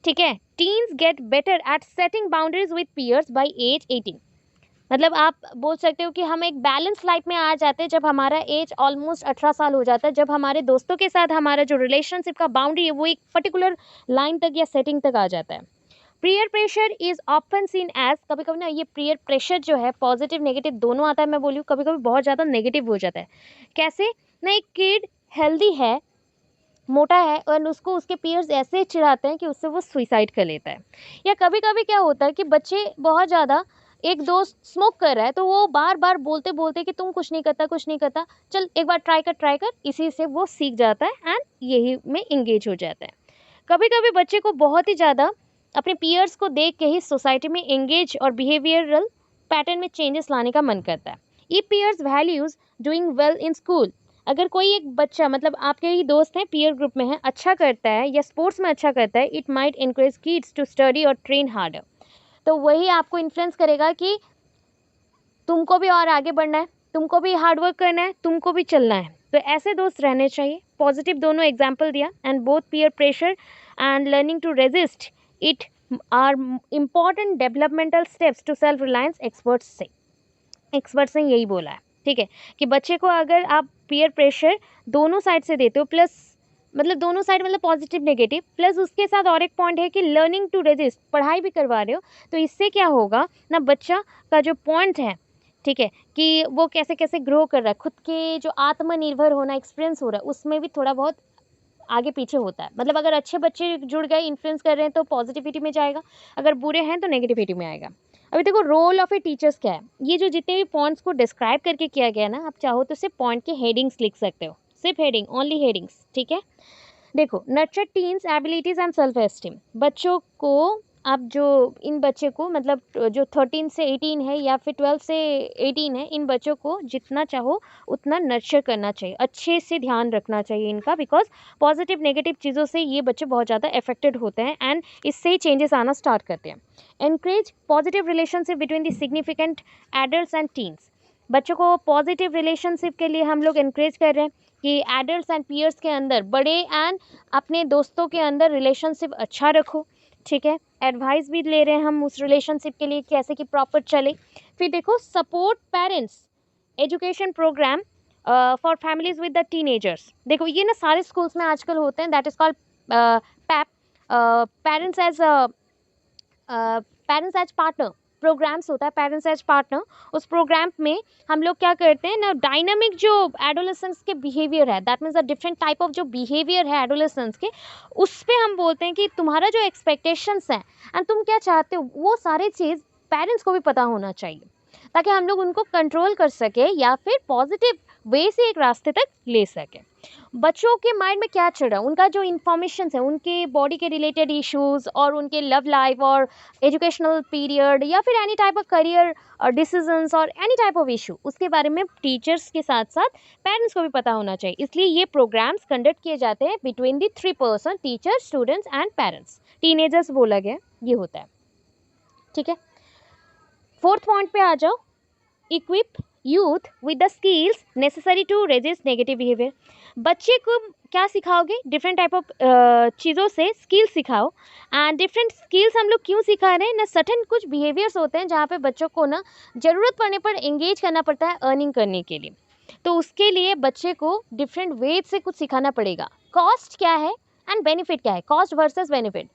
ठीक है। Teens get better at setting boundaries with peers by age 18। मतलब आप बोल सकते हो कि हम एक बैलेंस लाइफ में आ जाते हैं जब हमारा एज ऑलमोस्ट 18 साल हो जाता है, जब हमारे दोस्तों के साथ हमारा जो रिलेशनशिप का बाउंड्री है वो एक पर्टिकुलर लाइन तक या सेटिंग तक आ जाता है। Peer pressure is often seen as, कभी कभी ना ये पीयर प्रेशर जो है पॉजिटिव नेगेटिव दोनों आता है, मैं बोलूँ कभी कभी बहुत ज़्यादा नेगेटिव हो जाता है। कैसे ना, एक किड हेल्दी है, मोटा है, और उसको उसके पीयर्स ऐसे चिढ़ाते हैं कि उससे वो सुइसाइड कर लेता है। या कभी कभी क्या होता है कि बच्चे बहुत ज़्यादा, एक दोस्त स्मोक कर रहा है तो वो बार बार बोलते बोलते कि तुम कुछ नहीं करता, चल एक बार ट्राई कर, इसी से वो सीख जाता है एंड यही में इंगेज हो जाता है। कभी कभी बच्चे को बहुत ही ज़्यादा अपने पीयर्स को देख के ही सोसाइटी में एंगेज और बिहेवियरल पैटर्न में चेंजेस लाने का मन करता है। ई peers values doing well in school, अगर कोई एक बच्चा मतलब आपके ही दोस्त हैं, पीयर ग्रुप में है, अच्छा करता है या स्पोर्ट्स में अच्छा करता है, it might encourage kids to study और ट्रेन हार्डर। तो वही आपको इन्फ्लुएंस करेगा कि तुमको भी और आगे बढ़ना है, तुमको भी हार्ड वर्क करना है, तुमको भी चलना है। तो ऐसे दोस्त रहने चाहिए। पॉजिटिव दोनों एग्जाम्पल दिया, and both peer pressure and learning to resist it are important developmental steps to self reliance. Experts ने यही बोला है, ठीक है, कि बच्चे को अगर आप पीयर प्रेशर दोनों साइड से देते हो, प्लस मतलब दोनों साइड मतलब पॉजिटिव नेगेटिव, प्लस उसके साथ और एक पॉइंट है कि लर्निंग टू रेजिस्ट, पढ़ाई भी करवा रहे हो, तो इससे क्या होगा ना, बच्चा का जो पॉइंट है, ठीक है, कि वो कैसे कैसे ग्रो कर रहा है, खुद के जो आत्मनिर्भर होना एक्सपीरियंस हो रहा है उसमें भी थोड़ा बहुत आगे पीछे होता है। मतलब अगर अच्छे बच्चे जुड़ गए, इन्फ्लुएंस कर रहे हैं तो पॉजिटिविटी में जाएगा, अगर बुरे हैं तो नेगेटिविटी में आएगा। अभी देखो रोल ऑफ ए टीचर्स क्या है, ये जो जितने भी पॉइंट्स को डिस्क्राइब करके किया गया ना, आप चाहो तो सिर्फ पॉइंट के हेडिंग्स लिख सकते हो, सिर्फ हेडिंग, ओनली हेडिंग्स, ठीक है। देखो nurture teens abilities and self esteem, बच्चों को आप जो इन बच्चे को मतलब जो 13 से 18 है या फिर 12 से 18 है, इन बच्चों को जितना चाहो उतना नर्चर करना चाहिए, अच्छे से ध्यान रखना चाहिए इनका, बिकॉज पॉजिटिव नेगेटिव चीज़ों से ये बच्चे बहुत ज़्यादा अफेक्टेड होते हैं एंड इससे ही चेंजेस आना स्टार्ट करते हैं। Encourage positive relationship between the significant adults and teens, बच्चों को पॉजिटिव रिलेशनशिप के लिए हम लोग इनक्रेज कर रहे हैं कि एडल्ट्स एंड पीयर्स के अंदर, बड़े एंड अपने दोस्तों के अंदर रिलेशनशिप अच्छा रखो, ठीक है। एडवाइस भी ले रहे हैं हम उस रिलेशनशिप के लिए कैसे कि प्रॉपर चले। फिर देखो support parents education program for families with the teenagers, देखो ये ना सारे स्कूल्स में आजकल होते हैं, that is called PAP, parents as partner programs होता है, पेरेंट्स एज पार्टनर। उस प्रोग्राम में हम लोग क्या करते हैं ना, डायनामिक जो एडोलेसेंस के बिहेवियर है, that means a different type of जो बिहेवियर है एडोलेसेंस के, उस पर हम बोलते हैं कि तुम्हारा जो एक्सपेक्टेशंस है एंड तुम क्या चाहते हो, वो सारी चीज़ पेरेंट्स को भी पता होना चाहिए, ताकि हम लोग उनको कंट्रोल कर सके या फिर पॉजिटिव वे से एक रास्ते तक ले सके। बच्चों के माइंड में क्या चल रहा है, उनका जो इन्फॉर्मेशन है, उनके बॉडी के रिलेटेड इश्यूज और उनके लव लाइफ और एजुकेशनल पीरियड या फिर any type of career decisions और एनी टाइप ऑफ इशू, उसके बारे में टीचर्स के साथ साथ पेरेंट्स को भी पता होना चाहिए। इसलिए ये प्रोग्राम्स कंडक्ट किए जाते हैं between the 3 person, teacher, students and parents. Teenagers बोला गया, ये होता है, ठीक है। 4th पॉइंट पे आ जाओ, equip youth with the skills necessary to resist negative behavior. बच्चे को क्या सिखाओगे? डिफरेंट टाइप ऑफ चीज़ों से स्किल सिखाओ. एंड डिफरेंट स्किल्स हम लोग क्यों सिखा रहे हैं ना, सर्टेन कुछ बिहेवियर्स होते हैं जहाँ पे बच्चों को ना ज़रूरत पड़ने पर एंगेज करना पड़ता है अर्निंग करने के लिए. तो उसके लिए बच्चे को डिफरेंट वे से कुछ सिखाना पड़ेगा. कॉस्ट क्या है एंड बेनिफिट क्या है? Cost versus benefit.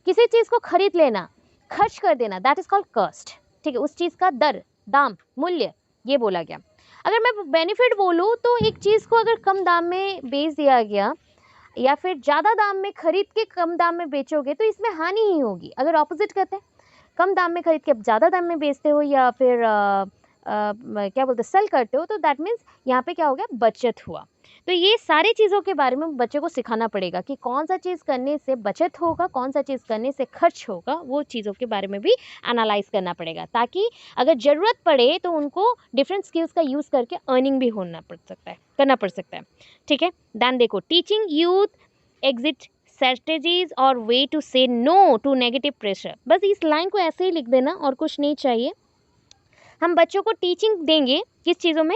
किसी चीज़ को खरीद लेना, खर्च कर देना, दैट इज़ कॉल्ड कॉस्ट. ठीक है, उस चीज़ का दर, दाम, मूल्य, ये बोला गया. अगर मैं बेनिफिट बोलूँ तो एक चीज़ को अगर कम दाम में बेच दिया गया या फिर ज़्यादा दाम में खरीद के कम दाम में बेचोगे तो इसमें हानि ही होगी. अगर ऑपोजिट करते हैं, कम दाम में खरीद के ज़्यादा दाम में बेचते हो या फिर क्या बोलते हैं सेल करते हो, तो दैट मीन्स यहाँ पे क्या हो गया? बचत हुआ. तो ये सारी चीज़ों के बारे में बच्चे को सिखाना पड़ेगा कि कौन सा चीज़ करने से बचत होगा, कौन सा चीज़ करने से खर्च होगा, वो चीज़ों के बारे में भी एनालाइज करना पड़ेगा, ताकि अगर ज़रूरत पड़े तो उनको डिफरेंट स्किल्स का यूज़ करके अर्निंग भी करना पड़ सकता है. ठीक है. दैन देखो, टीचिंग यूथ एग्जिट स्ट्रेटजीज और वे टू से नो टू नेगेटिव प्रेशर. बस इस लाइन को ऐसे ही लिख देना और कुछ नहीं चाहिए. हम बच्चों को टीचिंग देंगे किस चीज़ों में?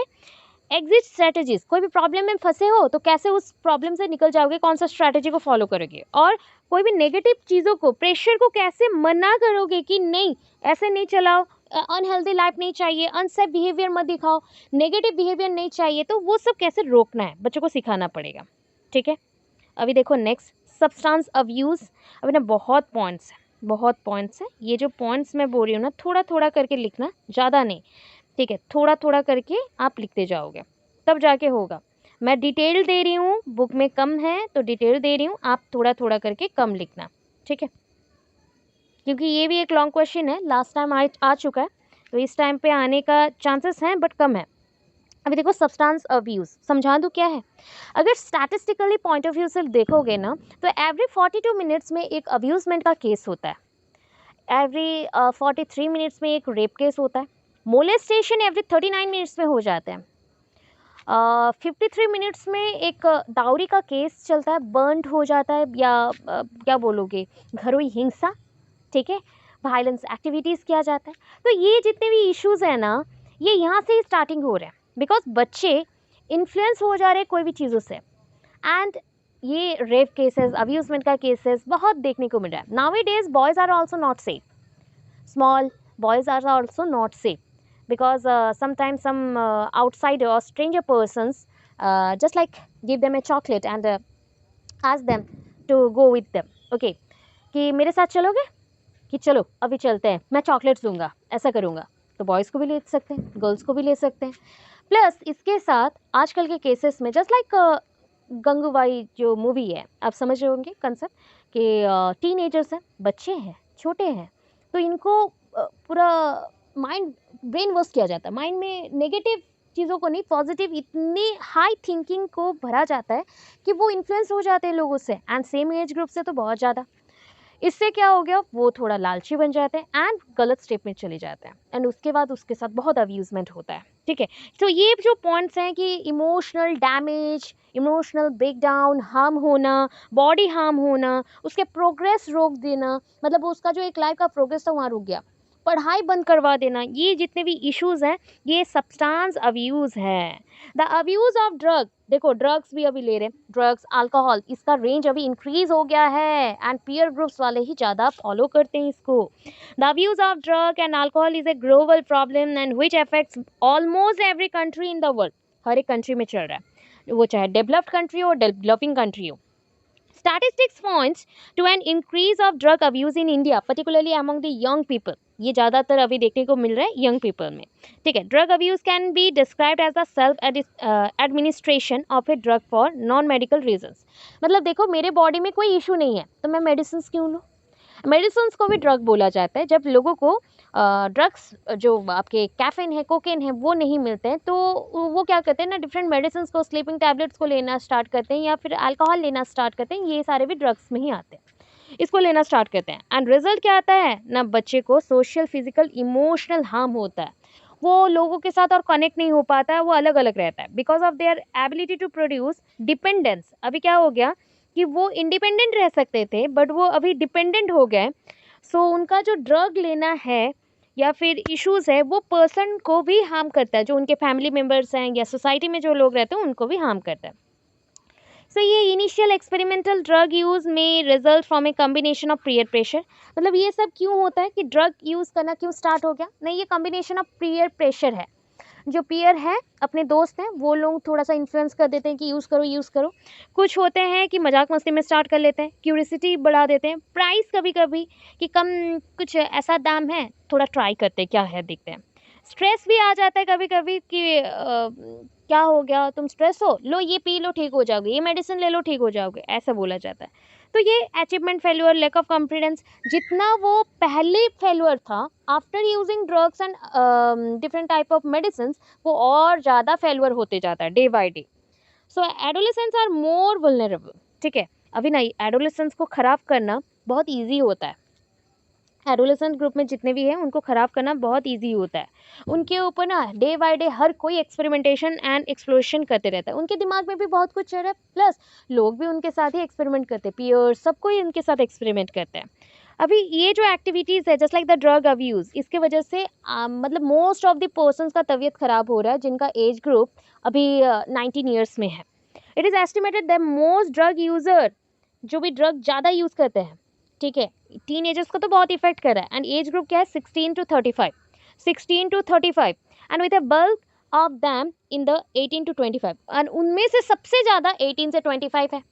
Exit strategies. कोई भी प्रॉब्लम में फंसे हो तो कैसे उस प्रॉब्लम से निकल जाओगे, कौन सा स्ट्रैटेजी को फॉलो करोगे, और कोई भी नेगेटिव चीज़ों को, प्रेशर को कैसे मना करोगे कि नहीं ऐसे नहीं चलाओ, अनहेल्दी लाइफ नहीं चाहिए, अनसेफ बिहेवियर मत दिखाओ, नेगेटिव बिहेवियर नहीं चाहिए, तो वो सब कैसे रोकना है बच्चों को सिखाना पड़ेगा. ठीक है. अभी देखो नेक्स्ट, सब्सटेंस अब्यूज़. अभी ना बहुत पॉइंट्स हैं. ये जो पॉइंट्स मैं बोल रही हूँ ना, थोड़ा थोड़ा करके लिखना, ज़्यादा नहीं. ठीक है, थोड़ा थोड़ा करके आप लिखते जाओगे तब जाके होगा. मैं डिटेल दे रही हूँ, बुक में कम है तो डिटेल दे रही हूँ, आप थोड़ा थोड़ा करके कम लिखना. ठीक है, क्योंकि ये भी एक लॉन्ग क्वेश्चन है, लास्ट टाइम आ चुका है, तो इस टाइम पे आने का चांसेस हैं बट कम है. अभी देखो, सब्सटेंस अब्यूज़ समझा दूँ क्या है. अगर स्टैटिस्टिकली पॉइंट ऑफ व्यू से देखोगे ना, तो एवरी 42 मिनट्स में एक अब्यूजमेंट का केस होता है, एवरी 43 मिनट्स में एक रेप केस होता है, मोलेस्टेशन एवरी 39 मिनट्स में हो जाता है, 53 मिनट्स में एक डाउरी का केस चलता है, बर्न्ड हो जाता है, या क्या बोलोगे, घरों हिंसा. ठीक है, वायलेंस एक्टिविटीज़ किया जाता है. तो ये जितने भी इश्यूज़ हैं ना, ये यहाँ से ही स्टार्टिंग हो रहे हैं, बिकॉज बच्चे इन्फ्लुएंस हो जा रहे हैं कोई भी चीज़ों से. एंड ये रेप केसेस, अब्यूजमेंट का केसेस बहुत देखने को मिल रहा है. Now days boys are also not safe. Small boys are also not safe because sometimes some outsider or stranger persons just like give them a chocolate and ask them to go with them. Okay, कि मेरे साथ चलोगे, कि चलो अभी चलते हैं, मैं चॉकलेट्स दूंगा, ऐसा करूँगा. तो बॉयज़ को भी ले सकते हैं, गर्ल्स को भी ले सकते हैं. प्लस इसके साथ आजकल के केसेस में जस्ट लाइक गंगूबाई जो मूवी है, आप समझ रहे होंगे कंसेप्ट, कि टीनेजर्स हैं, बच्चे हैं, छोटे हैं, तो इनको पूरा माइंड ब्रेन वॉश किया जाता है. माइंड में नेगेटिव चीज़ों को नहीं, पॉजिटिव इतनी हाई थिंकिंग को भरा जाता है कि वो इन्फ्लुएंस हो जाते हैं लोगों से, एंड सेम एज ग्रुप से तो बहुत ज़्यादा. इससे क्या हो गया, वो थोड़ा लालची बन जाते हैं एंड गलत स्टेप में चले जाते हैं, एंड उसके बाद उसके साथ बहुत अब्यूजमेंट होता है. ठीक है, तो ये जो पॉइंट्स हैं कि emotional damage, emotional breakdown, harm होना, बॉडी हार्म होना, उसके प्रोग्रेस रोक देना, मतलब उसका जो एक लाइफ का प्रोग्रेस था वहाँ रुक गया, पढ़ाई बंद करवा देना, ये जितने भी इश्यूज़ हैं ये सब्सटेंस अब्यूज़ है. द अब्यूज़ ऑफ ड्रग, देखो ड्रग्स भी अभी ले रहे हैं, ड्रग्स, अल्कोहल, इसका रेंज अभी इंक्रीज़ हो गया है एंड पीयर ग्रुप्स वाले ही ज़्यादा फॉलो करते हैं इसको. The abuse of drug and alcohol is a global problem and which affects almost every country in the world. हर एक कंट्री में चल रहा है, वो चाहे डेवलप्ड कंट्री हो, डेवलपिंग कंट्री हो. Statistics points to an increase of drug abuse in India, particularly among the young people. ये ज़्यादातर अभी देखने को मिल रहा है यंग पीपल में. ठीक है, drug abuse can be described as the self administration of a drug for non medical reasons. मतलब देखो, मेरे बॉडी में कोई इशू नहीं है तो मैं मेडिसिन क्यों लूँ. मेडिसिन को भी ड्रग बोला जाता है. जब लोगों को ड्रग्स जो आपके कैफीन है, कोकेन है, वो नहीं मिलते हैं तो वो क्या करते हैं ना, डिफरेंट मेडिसिन को, स्लीपिंग टैबलेट्स को लेना स्टार्ट करते हैं या फिर अल्कोहल लेना स्टार्ट करते हैं. ये सारे भी ड्रग्स में ही आते हैं, इसको लेना स्टार्ट करते हैं. एंड रिजल्ट क्या आता है ना, बच्चे को सोशल, फिजिकल, इमोशनल हार्म होता है. वो लोगों के साथ और कनेक्ट नहीं हो पाता है, वो अलग अलग रहता है because of their ability to produce dependence. अभी क्या हो गया कि वो इंडिपेंडेंट रह सकते थे बट वो अभी डिपेंडेंट हो गए. सो उनका जो ड्रग लेना है या फिर इश्यूज़ है वो पर्सन को भी हार्म करता है, जो उनके फैमिली मेम्बर्स हैं या सोसाइटी में जो लोग रहते हैं उनको भी हार्म करता है। सो ये इनिशियल एक्सपेरिमेंटल ड्रग यूज़ में result from A combination of peer pressure, मतलब ये सब क्यों होता है कि ड्रग यूज़ करना क्यों स्टार्ट हो गया? नहीं, ये कम्बिनेशन ऑफ पीयर प्रेशर है। जो पीयर है, अपने दोस्त हैं, वो लोग थोड़ा सा इन्फ्लुएंस कर देते हैं कि यूज़ करो यूज़ करो। कुछ होते हैं कि मजाक मस्ती में स्टार्ट कर लेते हैं, क्यूरियोसिटी बढ़ा देते हैं, प्राइस कभी कभी कि कम, कुछ ऐसा दाम है, थोड़ा ट्राई करते हैं क्या है देखते हैं। स्ट्रेस भी आ जाता है कभी कभी कि क्या हो गया, तुम स्ट्रेस हो, लो ये पी लो ठीक हो जाओगे, ये मेडिसिन ले लो ठीक हो जाओगे, ऐसा बोला जाता है। तो ये achievement failure, lack of confidence, जितना वो पहले फेल्यूर था after using drugs and different type of medicine, वो और ज़्यादा फेल्यूर होते जाता है day by day. So adolescents are more vulnerable. ठीक है, अभी नहीं, एडोलेसेंट्स को ख़राब करना बहुत ईजी होता है। एडोलेसेंट ग्रुप में जितने भी हैं उनको ख़राब करना बहुत इजी होता है। उनके ऊपर ना डे बाय डे हर कोई एक्सपेरिमेंटेशन एंड एक्सप्लोरेशन करते रहता है, उनके दिमाग में भी बहुत कुछ चल रहा है, प्लस लोग भी उनके साथ ही एक्सपेरिमेंट करते हैं, पीयर्स सब कोई उनके साथ एक्सपेरिमेंट करते हैं। अभी ये जो एक्टिविटीज़ है just like the drug abuse, इसके वजह से मतलब मोस्ट ऑफ द पर्सनस का तबीयत ख़राब हो रहा है जिनका एज ग्रुप अभी 19 ईयर्स में है। It is estimated that most drug user, जो भी ड्रग ज़्यादा यूज़ करते हैं, ठीक है, टीनेजर्स को तो बहुत इफेक्ट कर रहा है, एंड एज ग्रुप क्या है 16 to 35, 16 to 35, and with a bulk of them in the 18 to 25, and उनमें से सबसे ज़्यादा 18 से 25 है।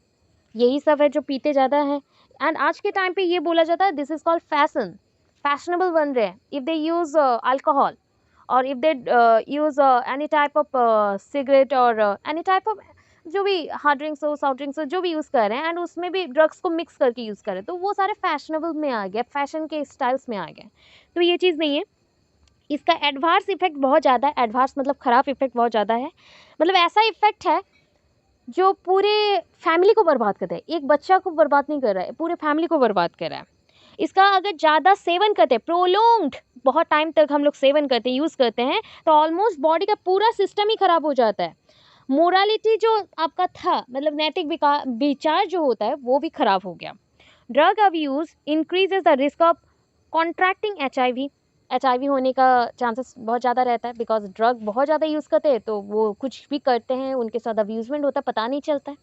यही सब है जो पीते ज़्यादा है। एंड आज के टाइम पे ये बोला जाता है this is called fashion, fashionable बन रहे हैं इफ़ दे यूज़ अल्कोहल, और if they use any type of cigarette और एनी टाइप ऑफ जो भी हार्ड ड्रिंक्स हो, सॉफ्ट ड्रिंक्स हो, जो भी यूज़ कर रहे हैं, एंड उसमें भी ड्रग्स को मिक्स करके यूज़ कर रहे हैं, तो वो सारे फैशनेबल में आ गया, फैशन के स्टाइल्स में आ गए। तो ये चीज़ नहीं है। इसका एडवर्स इफेक्ट बहुत ज़्यादा है, एडवर्स मतलब ख़राब इफेक्ट बहुत ज़्यादा है, मतलब ऐसा इफेक्ट है जो पूरे फैमिली को बर्बाद करता है। एक बच्चा को बर्बाद नहीं कर रहा है, पूरे फैमिली को बर्बाद कर रहा है। इसका अगर ज़्यादा सेवन करते हैं, प्रोलोंग्ड बहुत टाइम तक हम लोग सेवन करते हैं, यूज़ करते हैं, तो ऑलमोस्ट बॉडी का पूरा सिस्टम ही ख़राब हो जाता है। मोरालिटी जो आपका था, मतलब नैतिक विचार जो होता है वो भी खराब हो गया। Drug abuse increases the risk of contracting H I V होने का चांसेस बहुत ज़्यादा रहता है, बिकॉज ड्रग बहुत ज़्यादा यूज़ करते हैं तो वो कुछ भी करते हैं, उनके साथ अब्यूजमेंट होता है, पता नहीं चलता है।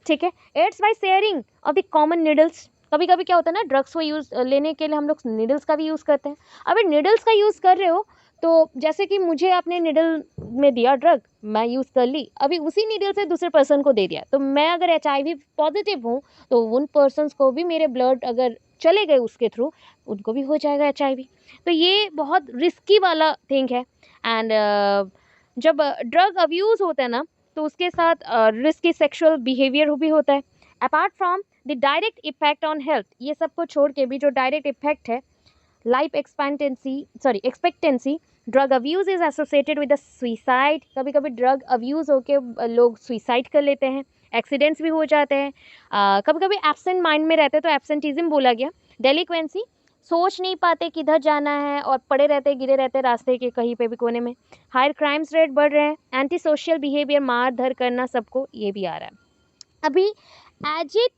ठीक है, AIDS by sharing of the common needles, कभी कभी क्या होता है ना, ड्रग्स को यूज़ लेने के लिए हम लोग नीडल्स का भी यूज़ करते हैं। अभी नीडल्स का यूज़ कर रहे हो तो जैसे कि मुझे आपने नीडल में दिया ड्रग, मैं यूज़ कर ली, अभी उसी नीडल से दूसरे पर्सन को दे दिया, तो मैं अगर HIV पॉजिटिव हूँ तो उन पर्सनस को भी मेरे ब्लड अगर चले गए उसके थ्रू, उनको भी हो जाएगा HIV। तो ये बहुत रिस्की वाला थिंग है। एंड जब ड्रग अब्यूज़ होता है ना, तो उसके साथ रिस्की सेक्सुअल बिहेवियर भी होता है। Apart from the direct effect on health, ये सब को छोड़ के भी जो डायरेक्ट इफेक्ट है, life expectancy, drug abuse is associated with the suicide, कभी कभी ड्रग अब्यूज़ होके लोग सुइसाइड कर लेते हैं, एक्सीडेंट्स भी हो जाते हैं, कभी कभी एब्सेंट माइंड में रहते हैं तो एब्सेंटिज्म बोला गया। डेलिक्वेंसी, सोच नहीं पाते किधर जाना है और पड़े रहते गिरे रहते रास्ते के कहीं पे भी कोने में। हायर क्राइम्स रेट बढ़ रहे हैं, एंटी सोशल बिहेवियर, मार धर करना सबको, ये भी आ रहा है। अभी एज ए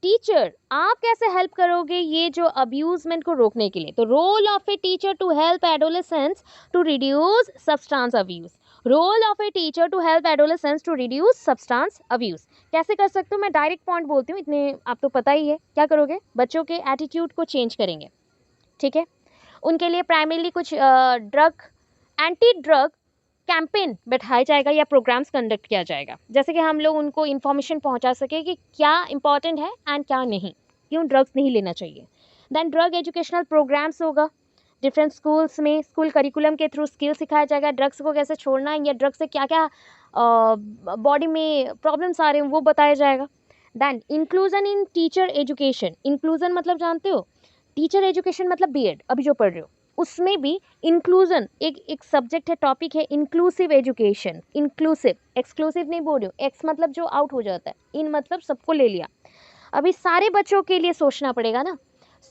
टीचर आप कैसे हेल्प करोगे ये जो अब्यूजमेंट को रोकने के लिए? तो role of a teacher to help adolescents to reduce substance abuse, role of a teacher to help adolescents to reduce substance abuse. कैसे कर सकते हो? मैं डायरेक्ट पॉइंट बोलती हूँ, इतने आप तो पता ही है। क्या करोगे? बच्चों के एटीट्यूड को चेंज करेंगे। ठीक है, उनके लिए प्राइमरीली कुछ एंटी ड्रग कैंपेन बैठाया जाएगा या प्रोग्राम्स कंडक्ट किया जाएगा, जैसे कि हम लोग उनको इन्फॉर्मेशन पहुंचा सके कि क्या इंपॉर्टेंट है एंड क्या नहीं, क्यों ड्रग्स नहीं लेना चाहिए। देन ड्रग एजुकेशनल प्रोग्राम्स होगा डिफरेंट स्कूल्स में, स्कूल करिकुलम के थ्रू स्किल सिखाया जाएगा, ड्रग्स को कैसे छोड़ना है या ड्रग्स से क्या क्या बॉडी में प्रॉब्लम्स आ रहे हैं वो बताया जाएगा। Then inclusion in teacher education, inclusion मतलब जानते हो, टीचर एजुकेशन मतलब BEd अभी जो पढ़ रहे हो, उसमें भी इंक्लूजन एक सब्जेक्ट है, टॉपिक है, इंक्लूसिव एजुकेशन। इंक्लूसिव, एक्सक्लूसिव नहीं बोल रही हूँ, एक्स मतलब जो आउट हो जाता है, इन मतलब सबको ले लिया। अभी सारे बच्चों के लिए सोचना पड़ेगा ना,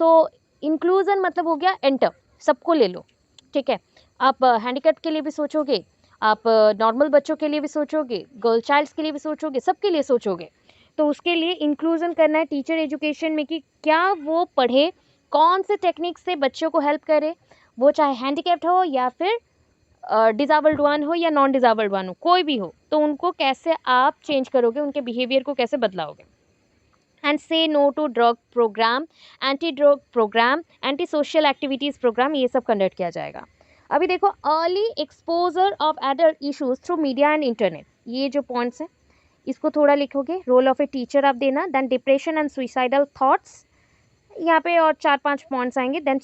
सो इंक्लूजन मतलब हो गया एंटर, सबको ले लो। ठीक है, आप हैंडीकैप के लिए भी सोचोगे, आप नॉर्मल बच्चों के लिए भी सोचोगे, गर्ल चाइल्ड्स के लिए भी सोचोगे, सबके लिए सोचोगे। तो उसके लिए इंक्लूजन करना है टीचर एजुकेशन में कि क्या वो पढ़े, कौन से टेक्निक से बच्चों को हेल्प करे, वो चाहे हैंडीकैप्ड हो या फिर डिसेबल्ड वन हो या नॉन डिसेबल्ड वन हो, कोई भी हो, तो उनको कैसे आप चेंज करोगे, उनके बिहेवियर को कैसे बदलाओगे। And say no to drug program, anti drug program, anti social activities program, ये सब कंडक्ट किया जाएगा। अभी देखो, early exposure of adult issues through media and internet, ये जो पॉइंट्स हैं इसको थोड़ा लिखोगे। रोल ऑफ ए टीचर आप देना, then depression and suicidal thoughts, यहाँ पे और 4-5 पॉइंट्स आएंगे, देन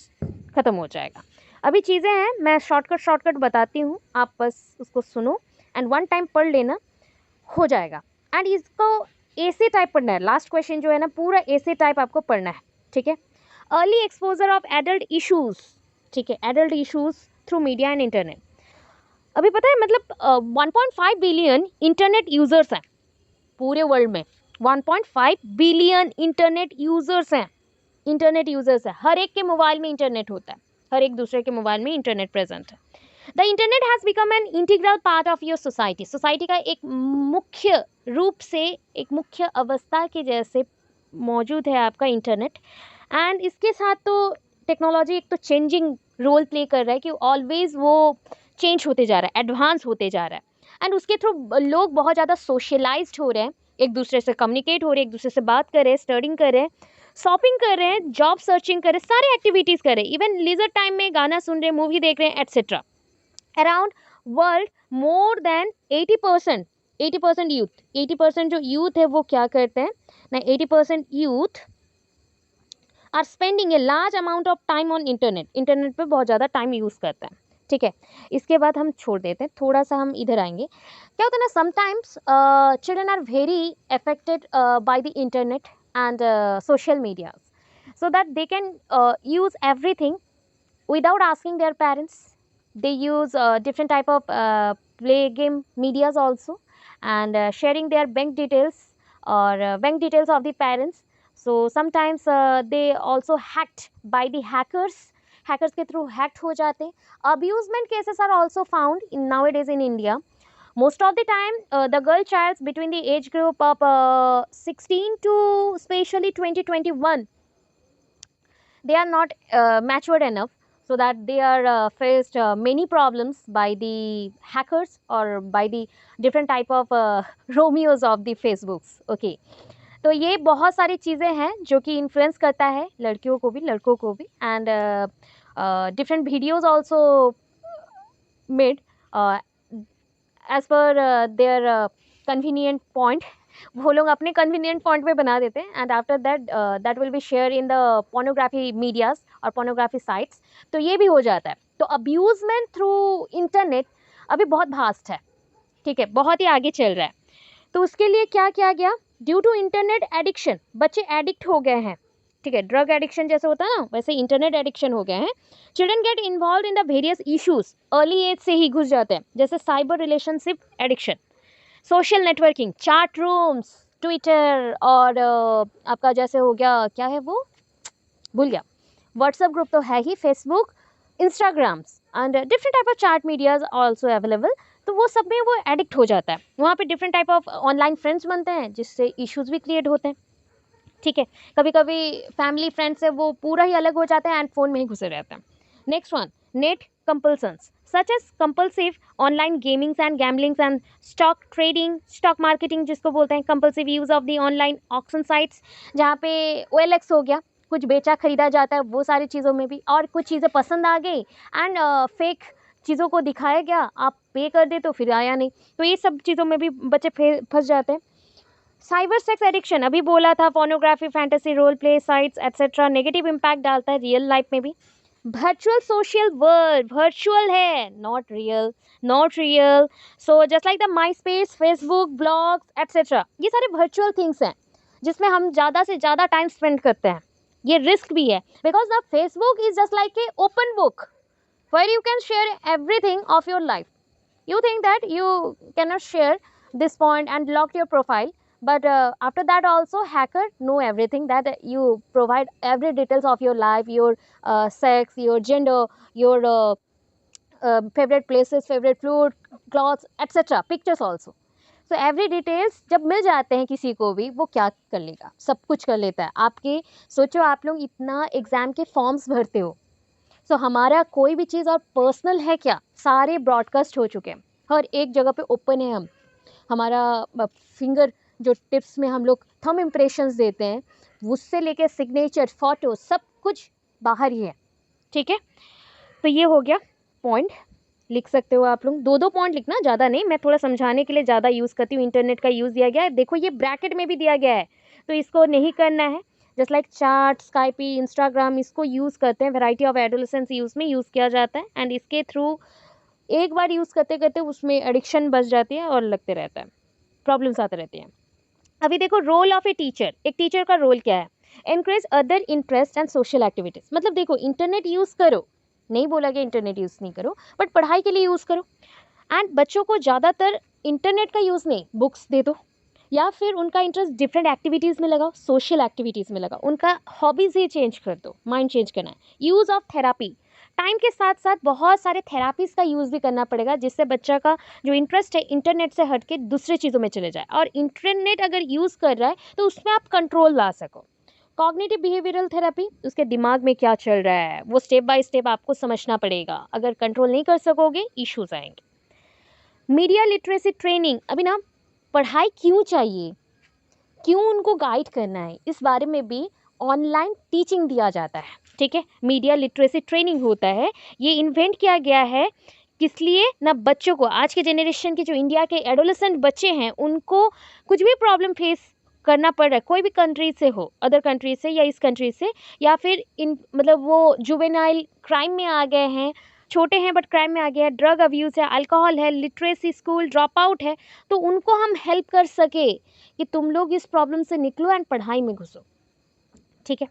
ख़त्म हो जाएगा। अभी चीज़ें हैं, मैं शॉर्टकट बताती हूँ, आप बस उसको सुनो एंड वन टाइम पढ़ लेना, हो जाएगा। एंड इसको ऐसे टाइप पढ़ना है, लास्ट क्वेश्चन जो है ना पूरा ऐसे टाइप आपको पढ़ना है, ठीक है। Early exposure of adult issues, ठीक है, adult issues through media and internet. अभी पता है मतलब 1.5 बिलियन इंटरनेट यूजर्स हैं पूरे वर्ल्ड में, 1.5 बिलियन इंटरनेट यूजर्स हैं, इंटरनेट यूजर्स है, हर एक के मोबाइल में इंटरनेट होता है, हर एक दूसरे के मोबाइल में इंटरनेट प्रेजेंट है। The internet has become an integral part of your society, society का एक मुख्य रूप से, एक मुख्य अवस्था के जैसे मौजूद है आपका इंटरनेट। एंड इसके साथ तो टेक्नोलॉजी एक तो चेंजिंग रोल प्ले कर रहा है कि ऑलवेज वो चेंज होते जा रहा है, एडवांस होते जा रहा है। एंड उसके थ्रू लोग बहुत ज़्यादा सोशलाइज्ड हो रहे हैं, एक दूसरे से कम्युनिकेट हो रहे हैं, एक दूसरे से बात कर रहे हैं, स्टडिंग कर रहे हैं, शॉपिंग कर रहे हैं, जॉब सर्चिंग कर रहे हैं, सारे एक्टिविटीज़ कर रहे हैं, इवन लीजर टाइम में गाना सुन रहे हैं, मूवी देख रहे हैं, etcetera. Around world more than 80% youth, 80% जो यूथ है वो क्या करते हैं ना, 80% youth are spending a large amount of time on internet, internet पे बहुत ज़्यादा टाइम यूज़ करते हैं, ठीक है। इसके बाद हम छोड़ देते हैं, थोड़ा सा हम इधर आएंगे। क्या होता है ना, sometimes children are very affected by the internet and social media, so that they can use everything without asking their parents. They use different type of play game medias also, and sharing their bank details or bank details of the parents. So sometimes they also hacked by the hackers के through hacked हो जाते हैं। Abusement cases are also found in nowadays in India. Most of the time the girl childs between the age group of 16 to especially 2021, they are not matured enough, so that they are faced many problems by the hackers or by the different type of Romeos of the Facebooks, okay। तो ये बहुत सारी चीज़ें हैं जो कि influence करता है लड़कियों को भी लड़कों को भी। And different videos also made as per their convenient point, वो लोग अपने कन्वीनियंट पॉइंट पे बना देते हैं, and after that will be share in the pornography medias और पोर्नोग्राफी साइट्स, तो ये भी हो जाता है। तो अब्यूजमेंट थ्रू इंटरनेट अभी बहुत भास्ट है, ठीक है, बहुत ही आगे चल रहा है। तो उसके लिए क्या किया गया, ड्यू टू इंटरनेट एडिक्शन, बच्चे एडिक्ट हो गए हैं, ठीक है, ड्रग एडिक्शन जैसे होता है ना वैसे इंटरनेट एडिक्शन हो गए हैं। Children get involve in the various issues, early age से ही घुस जाते हैं, जैसे cyber relationship addiction, social networking, chat rooms, Twitter, और आपका जैसे हो गया क्या है वो भूल गया, व्हाट्सएप ग्रुप तो है ही, Facebook, Instagrams and different type of chat medias also available. तो वो सब में वो एडिक्ट हो जाता है, वहाँ पे different type of online friends बनते हैं जिससे इश्यूज भी क्रिएट होते हैं, ठीक है। कभी कभी फैमिली फ्रेंड्स से वो पूरा ही अलग हो जाते हैं एंड फ़ोन में ही घुसे रहते हैं। Next one, net compulsions such as compulsive online gamings and gamblings and stock trading, stock marketing जिसको बोलते हैं, compulsive use of the online auction sites, जहाँ पे OLX हो गया, कुछ बेचा खरीदा जाता है, वो सारी चीज़ों में भी, और कुछ चीज़ें पसंद आ गई एंड फेक चीज़ों को दिखाया गया, आप पे कर दे तो फिर आया नहीं, तो ये सब चीज़ों में भी बच्चे फंस जाते हैं। साइबर सेक्स एडिक्शन अभी बोला था, pornography, fantasy, role play sites etcetera, negative impact डालता है रियल लाइफ में भी। वर्चुअल सोशल वर्ल्ड, वर्चुअल है, not real, not real, so just like the MySpace, Facebook, blogs etcetera, ये सारे वर्चुअल थिंग्स हैं जिसमें हम ज़्यादा से ज़्यादा टाइम स्पेंड करते हैं। ये रिस्क भी है, because the Facebook is just like A open book where you can share everything of your life. You think that you cannot share this point and lock your profile, but after that also hacker know everything, that you provide every details of your life, your sex, your gender, your favorite places, favorite food, clothes etc, pictures also. So every details जब मिल जाते हैं किसी को भी, वो क्या कर लेगा, सब कुछ कर लेता है। आपके सोचो, आप लोग इतना एग्ज़ाम के फॉर्म्स भरते हो, सो हमारा कोई भी चीज़ और पर्सनल है क्या, सारे ब्रॉडकास्ट हो चुके हैं, हर एक जगह पे ओपन है। हम हमारा फिंगर जो टिप्स में हम लोग थंब इम्प्रेशंस देते हैं, उससे लेके सिग्नेचर, फोटो, सब कुछ बाहर ही है। ठीक है, तो ये हो गया पॉइंट। लिख सकते हो आप लोग, 2-2 पॉइंट लिखना, ज़्यादा नहीं, मैं थोड़ा समझाने के लिए ज़्यादा यूज़ करती हूँ। इंटरनेट का यूज़ दिया गया है, देखो ये ब्रैकेट में भी दिया गया है, तो इसको नहीं करना है। जस्ट लाइक चैट, स्काइपी, इंस्टाग्राम, इसको यूज़ करते हैं, वैरायटी ऑफ एडोलेसेंस यूज़ में यूज़ किया जाता है, एंड इसके थ्रू एक बार यूज़ करते करते उसमें एडिक्शन बच जाती है और लगते रहता है, प्रॉब्लम्स आते रहती हैं। अभी देखो रोल ऑफ ए टीचर, एक टीचर का रोल क्या है, encourage other interest and social activities. मतलब देखो इंटरनेट यूज़ करो, नहीं बोला गया इंटरनेट यूज़ नहीं करो, बट पढ़ाई के लिए यूज़ करो। एंड बच्चों को ज़्यादातर इंटरनेट का यूज़ नहीं, बुक्स दे दो, या फिर उनका इंटरेस्ट डिफरेंट एक्टिविटीज़ में लगाओ, सोशल एक्टिविटीज़ में लगाओ, उनका हॉबीज़ ही चेंज कर दो, माइंड चेंज करना है। यूज़ ऑफ थेरापी, टाइम के साथ साथ बहुत सारे थेरापीज़ का यूज़ भी करना पड़ेगा, जिससे बच्चा का जो इंटरेस्ट है इंटरनेट से हट के दूसरे चीज़ों में चले जाए, और इंटरनेट अगर यूज़ कर रहा है तो उसमें आप कंट्रोल ला सको। कॉग्निटिव बिहेवियरल थेरेपी, उसके दिमाग में क्या चल रहा है वो स्टेप बाय स्टेप आपको समझना पड़ेगा, अगर कंट्रोल नहीं कर सकोगे इश्यूज आएंगे। मीडिया लिटरेसी ट्रेनिंग, अभी ना पढ़ाई क्यों चाहिए, क्यों उनको गाइड करना है, इस बारे में भी ऑनलाइन टीचिंग दिया जाता है। ठीक है, मीडिया लिटरेसी ट्रेनिंग होता है, ये इन्वेंट किया गया है किस लिए ना, बच्चों को, आज के जनरेशन के जो इंडिया के एडोलेसेंट बच्चे हैं उनको कुछ भी प्रॉब्लम फेस करना पड़ रहा है, कोई भी कंट्री से हो, अदर कंट्री से या इस कंट्री से, या फिर इन मतलब वो जुवेनाइल क्राइम में आ गए हैं, छोटे हैं बट क्राइम में आ गए हैं, ड्रग अब्यूज़ है, अल्कोहल है, लिटरेसी, स्कूल ड्रॉप आउट है, तो उनको हम हेल्प कर सके कि तुम लोग इस प्रॉब्लम से निकलो एंड पढ़ाई में घुसो। ठीक है,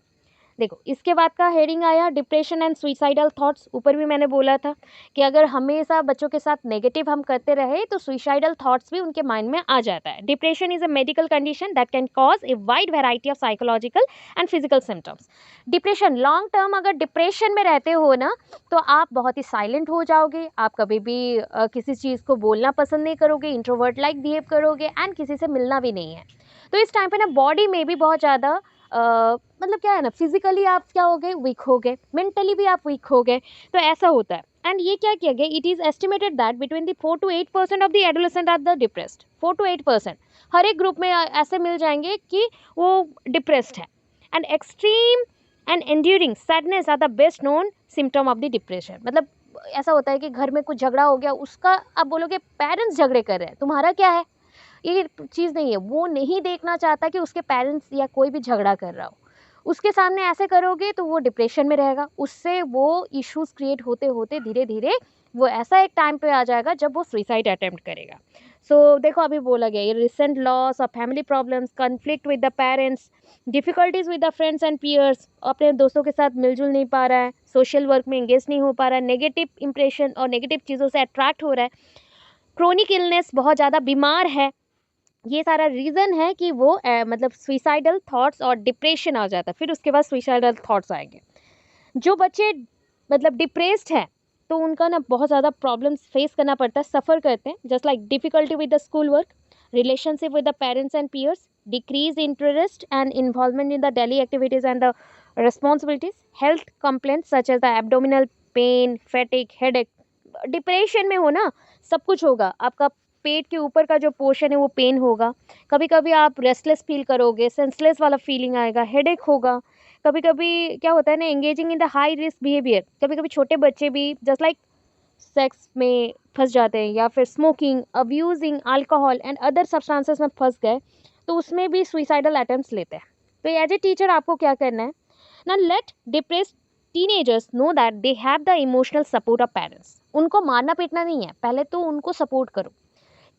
देखो इसके बाद का हेडिंग आया डिप्रेशन एंड सुइसाइडल थॉट्स। ऊपर भी मैंने बोला था कि अगर हमेशा बच्चों के साथ नेगेटिव हम करते रहे तो सुइसाइडल थॉट्स भी उनके माइंड में आ जाता है। Depression is a medical condition that can cause a wide variety of psychological and physical symptoms. Depression, long term अगर डिप्रेशन में रहते हो ना तो आप बहुत ही साइलेंट हो जाओगे, आप कभी भी किसी चीज़ को बोलना पसंद नहीं करोगे, इंट्रोवर्ट लाइक बिहेव करोगे, एंड किसी से मिलना भी नहीं है। तो इस टाइम पे ना बॉडी में भी बहुत ज़्यादा मतलब क्या है ना, फिजिकली आप क्या हो गए, वीक हो गए, मेंटली भी आप वीक हो गए, तो ऐसा होता है। एंड ये क्या किया गया, it is estimated that between the 4 to 8% of the adolescent are the depressed. 4 to 8% हर एक ग्रुप में ऐसे मिल जाएंगे कि वो डिप्रेस्ड है। And extreme and enduring sadness are the best known symptom of the depression. मतलब ऐसा होता है कि घर में कुछ झगड़ा हो गया, उसका आप बोलोगे पेरेंट्स झगड़े कर रहे हैं, तुम्हारा क्या है, ये चीज़ नहीं है। वो नहीं देखना चाहता कि उसके पेरेंट्स या कोई भी झगड़ा कर रहा हो, उसके सामने ऐसे करोगे तो वो डिप्रेशन में रहेगा, उससे वो इश्यूज क्रिएट होते होते धीरे धीरे वो ऐसा एक टाइम पे आ जाएगा जब वो सुइसाइड अटेम्प्ट करेगा। सो देखो अभी बोला गया ये recent loss of family problems, conflict with the parents, difficulties with the friends and peers, अपने दोस्तों के साथ मिलजुल नहीं पा रहा है, सोशल वर्क में एंगेज नहीं हो पा रहा है, नेगेटिव इंप्रेशन और नेगेटिव चीज़ों से अट्रैक्ट हो रहा है, क्रोनिक इलनेस, बहुत ज़्यादा बीमार है, ये सारा रीज़न है कि वो मतलब सुइसाइडल थॉट्स और डिप्रेशन आ जाता है, फिर उसके बाद सुइसाइडल थॉट्स आएंगे। जो बच्चे मतलब डिप्रेस्ड है तो उनका ना बहुत ज़्यादा प्रॉब्लम्स फेस करना पड़ता है, सफ़र करते हैं, just like difficulty with the school work, relationship with the parents and peers, decrease interest and involvement in the daily activities and the responsibilities, health complaints such as the abdominal pain, fatigue, headache। Depression में हो ना सब कुछ होगा, आपका पेट के ऊपर का जो पोर्शन है वो पेन होगा, कभी कभी आप रेस्टलेस फील करोगे, सेंसलेस वाला फीलिंग आएगा, हेडेक होगा, कभी कभी क्या होता है ना engaging in the high risk behaviour, कभी कभी छोटे बच्चे भी जस्ट लाइक सेक्स में फंस जाते हैं या फिर smoking, abusing alcohol and other substances में फंस गए तो उसमें भी सुइसाइडल अटेम्प्ट्स लेते हैं। तो एज ए टीचर आपको क्या करना है ना, let depressed teenagers know that they have the emotional support of parents. उनको मारना पीटना नहीं है, पहले तो उनको सपोर्ट करो,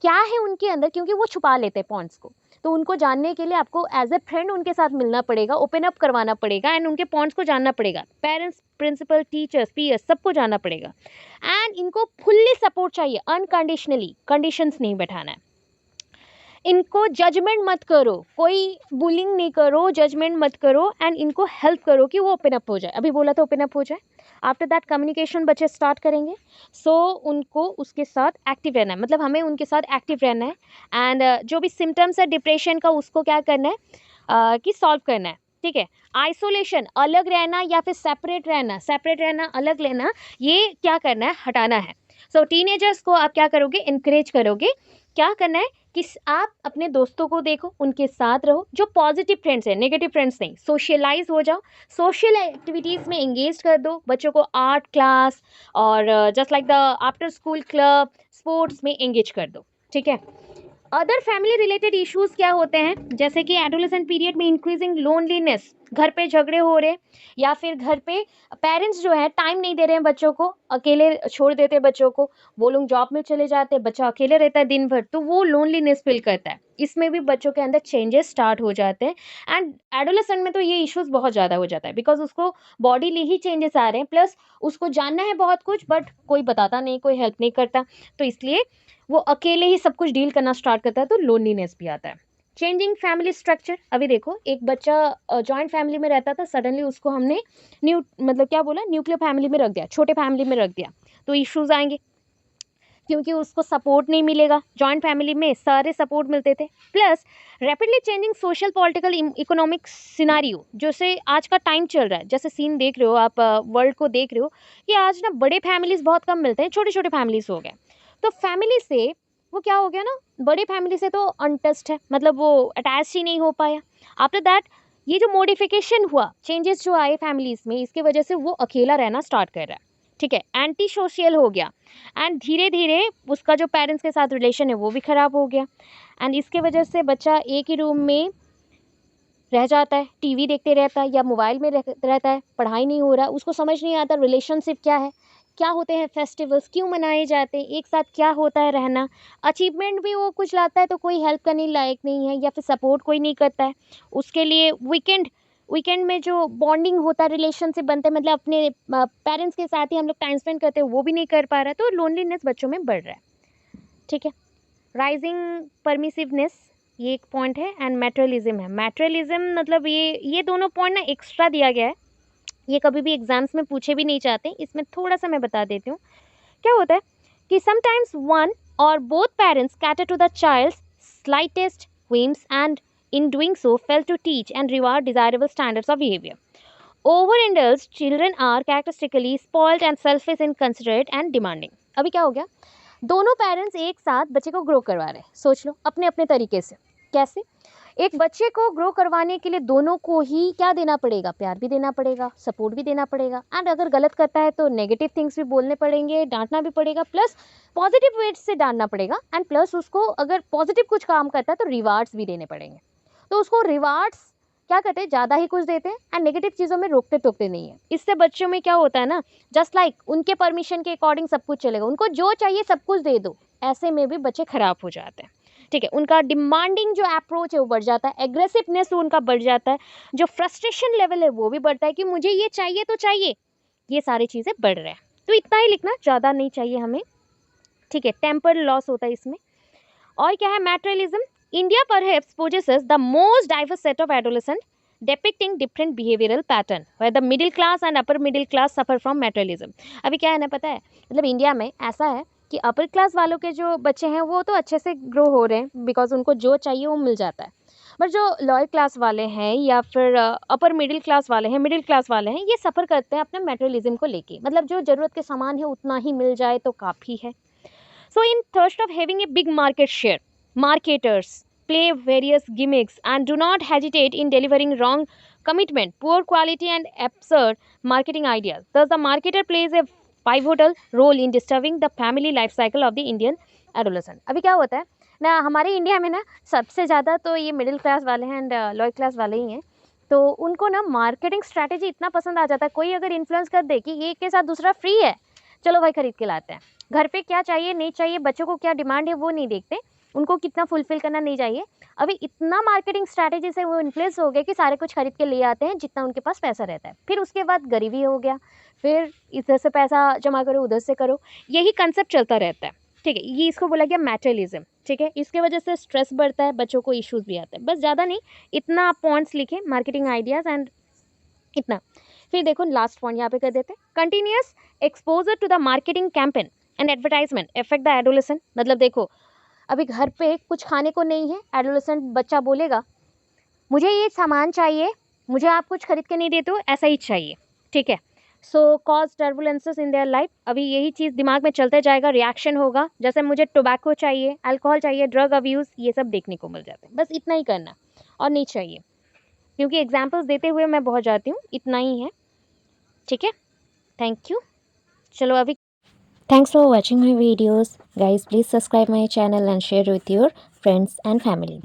क्या है उनके अंदर, क्योंकि वो छुपा लेते हैं पॉइंट्स को, तो उनको जानने के लिए आपको एज ए फ्रेंड उनके साथ मिलना पड़ेगा, ओपन अप करवाना पड़ेगा एंड उनके पॉइंट्स को जानना पड़ेगा, पेरेंट्स, प्रिंसिपल, टीचर्स, पीयर्स सबको जानना पड़ेगा एंड इनको फुल्ली सपोर्ट चाहिए, अनकंडीशनली, कंडीशंस नहीं बैठाना है। इनको जजमेंट मत करो, कोई बुलिंग नहीं करो, जजमेंट मत करो एंड इनको हेल्प करो कि वो ओपन अप हो जाए, अभी बोला था ओपन अप हो जाए। आफ्टर दैट कम्युनिकेशन बच्चे स्टार्ट करेंगे, सो उनको उसके साथ एक्टिव रहना है, मतलब हमें उनके साथ एक्टिव रहना है एंड जो भी सिम्टम्स है डिप्रेशन का उसको क्या करना है कि सॉल्व करना है। ठीक है। आइसोलेशन, अलग रहना या फिर सेपरेट रहना अलग लेना, ये क्या करना है, हटाना है। सो टीनेजर्स को आप क्या करोगे, इनकरेज करोगे, क्या करना है कि आप अपने दोस्तों को देखो, उनके साथ रहो, जो पॉजिटिव फ्रेंड्स हैं, नेगेटिव फ्रेंड्स नहीं, सोशलाइज हो जाओ, सोशल एक्टिविटीज़ में एंगेज कर दो बच्चों को, आर्ट क्लास और just like the after school club, sports में एंगेज कर दो, ठीक है। अदर फैमिली रिलेटेड इश्यूज क्या होते हैं, जैसे कि एडोलेसेंट पीरियड में इंक्रीजिंग लोनलीनेस, घर पे झगड़े हो रहे, या फिर घर पे पेरेंट्स जो है टाइम नहीं दे रहे हैं बच्चों को, अकेले छोड़ देते हैं बच्चों को, वो लोग जॉब में चले जाते हैं, बच्चा अकेले रहता है दिन भर, तो वो लोनलीनेस फील करता है। इसमें भी बच्चों के अंदर चेंजेस स्टार्ट हो जाते हैं। एंड एडोलेसेंट में तो ये इश्यूज बहुत ज़्यादा हो जाता है, बिकॉज उसको बॉडीली ही चेंजेस आ रहे हैं, प्लस उसको जानना है बहुत कुछ, बट कोई बताता नहीं, कोई हेल्प नहीं करता, तो इसलिए वो अकेले ही सब कुछ डील करना स्टार्ट करता है, तो लोनलीनेस भी आता है। चेंजिंग फैमिली स्ट्रक्चर, अभी देखो एक बच्चा जॉइंट फैमिली में रहता था, सडनली उसको हमने मतलब क्या बोला, न्यूक्लियर फैमिली में रख दिया, छोटे फैमिली में रख दिया, तो इश्यूज आएंगे, क्योंकि उसको सपोर्ट नहीं मिलेगा। जॉइंट फैमिली में सारे सपोर्ट मिलते थे। Plus rapidly changing social political economic scenario, जैसे आज का टाइम चल रहा है, जैसे सीन देख रहे हो आप, वर्ल्ड को देख रहे हो कि आज ना बड़े फैमिलीज बहुत कम मिलते हैं, छोटे छोटे फैमिलीज हो गए। तो फैमिली से वो क्या हो गया ना, बड़े फैमिली से तो अनटच्ड है, मतलब वो अटैच ही नहीं हो पाया। आफ्टर दैट ये जो मॉडिफिकेशन हुआ, चेंजेस जो आए फैमिलीज में, इसके वजह से वो अकेला रहना स्टार्ट कर रहा है, ठीक है, एंटी सोशल हो गया। एंड धीरे धीरे उसका जो पेरेंट्स के साथ रिलेशन है वो भी ख़राब हो गया। एंड इसके वजह से बच्चा एक ही रूम में रह जाता है, टीवी देखते रहता है या मोबाइल में रहता है, पढ़ाई नहीं हो रहा, उसको समझ नहीं आता रिलेशनशिप क्या है, क्या होते हैं फेस्टिवल्स, क्यों मनाए जाते हैं, एक साथ क्या होता है रहना। अचीवमेंट भी वो कुछ लाता है तो कोई हेल्प करने लायक नहीं है, या फिर सपोर्ट कोई नहीं करता है उसके लिए। वीकेंड में जो बॉन्डिंग होता है, रिलेशनशिप बनते हैं, मतलब अपने पेरेंट्स के साथ ही हम लोग टाइम स्पेंड करते हैं, वो भी नहीं कर पा रहा है, तो लोनलीनेस बच्चों में बढ़ रहा है, ठीक है। राइजिंग परमिसिवनेस, ये एक पॉइंट है। एंड मैटेरियलिज्म है। मैटेरियलिज्म मतलब ये दोनों पॉइंट ना एक्स्ट्रा दिया गया है, ये कभी भी एग्जाम्स में पूछे भी नहीं जाते, इसमें थोड़ा सा मैं बता देती हूँ। क्या होता है कि sometimes one or both parents cater to the child's slightest whims and in doing so fail to teach and reward desirable standards of behavior. Overindulged children are characteristically spoiled and selfish, inconsiderate and demanding. अभी क्या हो गया, दोनों parents एक साथ बच्चे को grow करवा रहे हैं, सोच लो अपने अपने तरीके से। कैसे, एक बच्चे को ग्रो करवाने के लिए दोनों को ही क्या देना पड़ेगा, प्यार भी देना पड़ेगा, सपोर्ट भी देना पड़ेगा, एंड अगर गलत करता है तो नेगेटिव थिंग्स भी बोलने पड़ेंगे, डांटना भी पड़ेगा, प्लस पॉजिटिव वेज से डांटना पड़ेगा, एंड प्लस उसको अगर पॉजिटिव कुछ काम करता है तो रिवार्ड्स भी देने पड़ेंगे। तो उसको रिवार्ड्स क्या करते हैं, ज़्यादा ही कुछ देते हैं, एंड नेगेटिव चीज़ों में रोकते टोकते नहीं है। इससे बच्चों में क्या होता है ना, जस्ट लाइक उनके परमिशन के अकॉर्डिंग सब कुछ चलेगा, उनको जो चाहिए सब कुछ दे दो, ऐसे में भी बच्चे खराब हो जाते हैं, ठीक है। उनका डिमांडिंग जो अप्रोच है वो बढ़ जाता है, एग्रेसिवनेस उनका बढ़ जाता है, जो फ्रस्ट्रेशन लेवल है वो भी बढ़ता है कि मुझे ये चाहिए तो चाहिए, ये सारी चीज़ें बढ़ रहा है। तो इतना ही लिखना, ज़्यादा नहीं चाहिए हमें, ठीक है। टेम्पर लॉस होता है इसमें। और क्या है, materialism. India perhaps possesses the most diverse set of adolescent depicting different behavioral pattern where the middle class and upper middle class suffer from materialism. अभी क्या है ना, पता है, मतलब इंडिया में ऐसा है कि अपर क्लास वालों के जो बच्चे हैं वो तो अच्छे से ग्रो हो रहे हैं, बिकॉज उनको जो चाहिए वो मिल जाता है, बट जो लोअर क्लास वाले हैं या फिर अपर मिडिल क्लास वाले हैं, मिडिल क्लास वाले हैं, ये सफ़र करते हैं अपने मेटेरियलिज्म को लेके, मतलब जो ज़रूरत के सामान है उतना ही मिल जाए तो काफ़ी है। So in thirst of having a big market share, marketers play various gimmicks and do not hesitate in delivering wrong commitment, poor quality and absurd marketing ideas. Thus the marketer plays a pivotal role in disturbing the family life cycle of the Indian adolescent. अभी क्या होता है ना, हमारे India में ना सबसे ज़्यादा तो ये मिडिल क्लास वाले हैं एंड लोअर क्लास वाले ही हैं, तो उनको ना मार्केटिंग स्ट्रैटेजी इतना पसंद आ जाता है, कोई अगर इन्फ्लुएंस कर दे कि एक के साथ दूसरा फ्री है, चलो भाई खरीद के लाते हैं। घर पे क्या चाहिए नहीं चाहिए, बच्चों को क्या डिमांड है वो नहीं देखते, उनको कितना फुलफिल करना नहीं चाहिए। अभी इतना मार्केटिंग स्ट्रैटेजी से वो इन्फ्लुएंस हो गए कि सारे कुछ खरीद के ले आते हैं जितना उनके पास पैसा रहता है, फिर उसके बाद गरीबी हो गया, फिर इधर से पैसा जमा करो उधर से करो, यही कंसेप्ट चलता रहता है, ठीक है। ये इसको बोला गया मैटेरियलिज्म, ठीक है। इसके वजह से स्ट्रेस बढ़ता है, बच्चों को इश्यूज भी आते हैं। बस ज़्यादा नहीं, इतना आप पॉइंट्स लिखें, मार्केटिंग आइडियाज़ एंड इतना। फिर देखो लास्ट पॉइंट यहाँ पे कर देते हैं, continuous exposure to the marketing campaign and advertisement affect the adolescent. मतलब देखो अभी घर पे कुछ खाने को नहीं है, एडोलेसेंट बच्चा बोलेगा मुझे ये सामान चाहिए, मुझे आप कुछ खरीद के नहीं देते हो, ऐसा ही चाहिए, ठीक है। Show cause टर्बुलेंसेस in their life, अभी यही चीज़ दिमाग में चलते जाएगा, रिएक्शन होगा, जैसे मुझे टोबैको चाहिए, अल्कोहल चाहिए, ड्रग अब्यूज़, ये सब देखने को मिल जाते हैं। बस इतना ही करना और नहीं चाहिए, क्योंकि एग्जाम्पल्स देते हुए मैं बहुत जाती हूँ, इतना ही है, ठीक है। Thank you. चलो अभी Thanks for watching my videos. Guys, please subscribe my channel and share with your friends and family.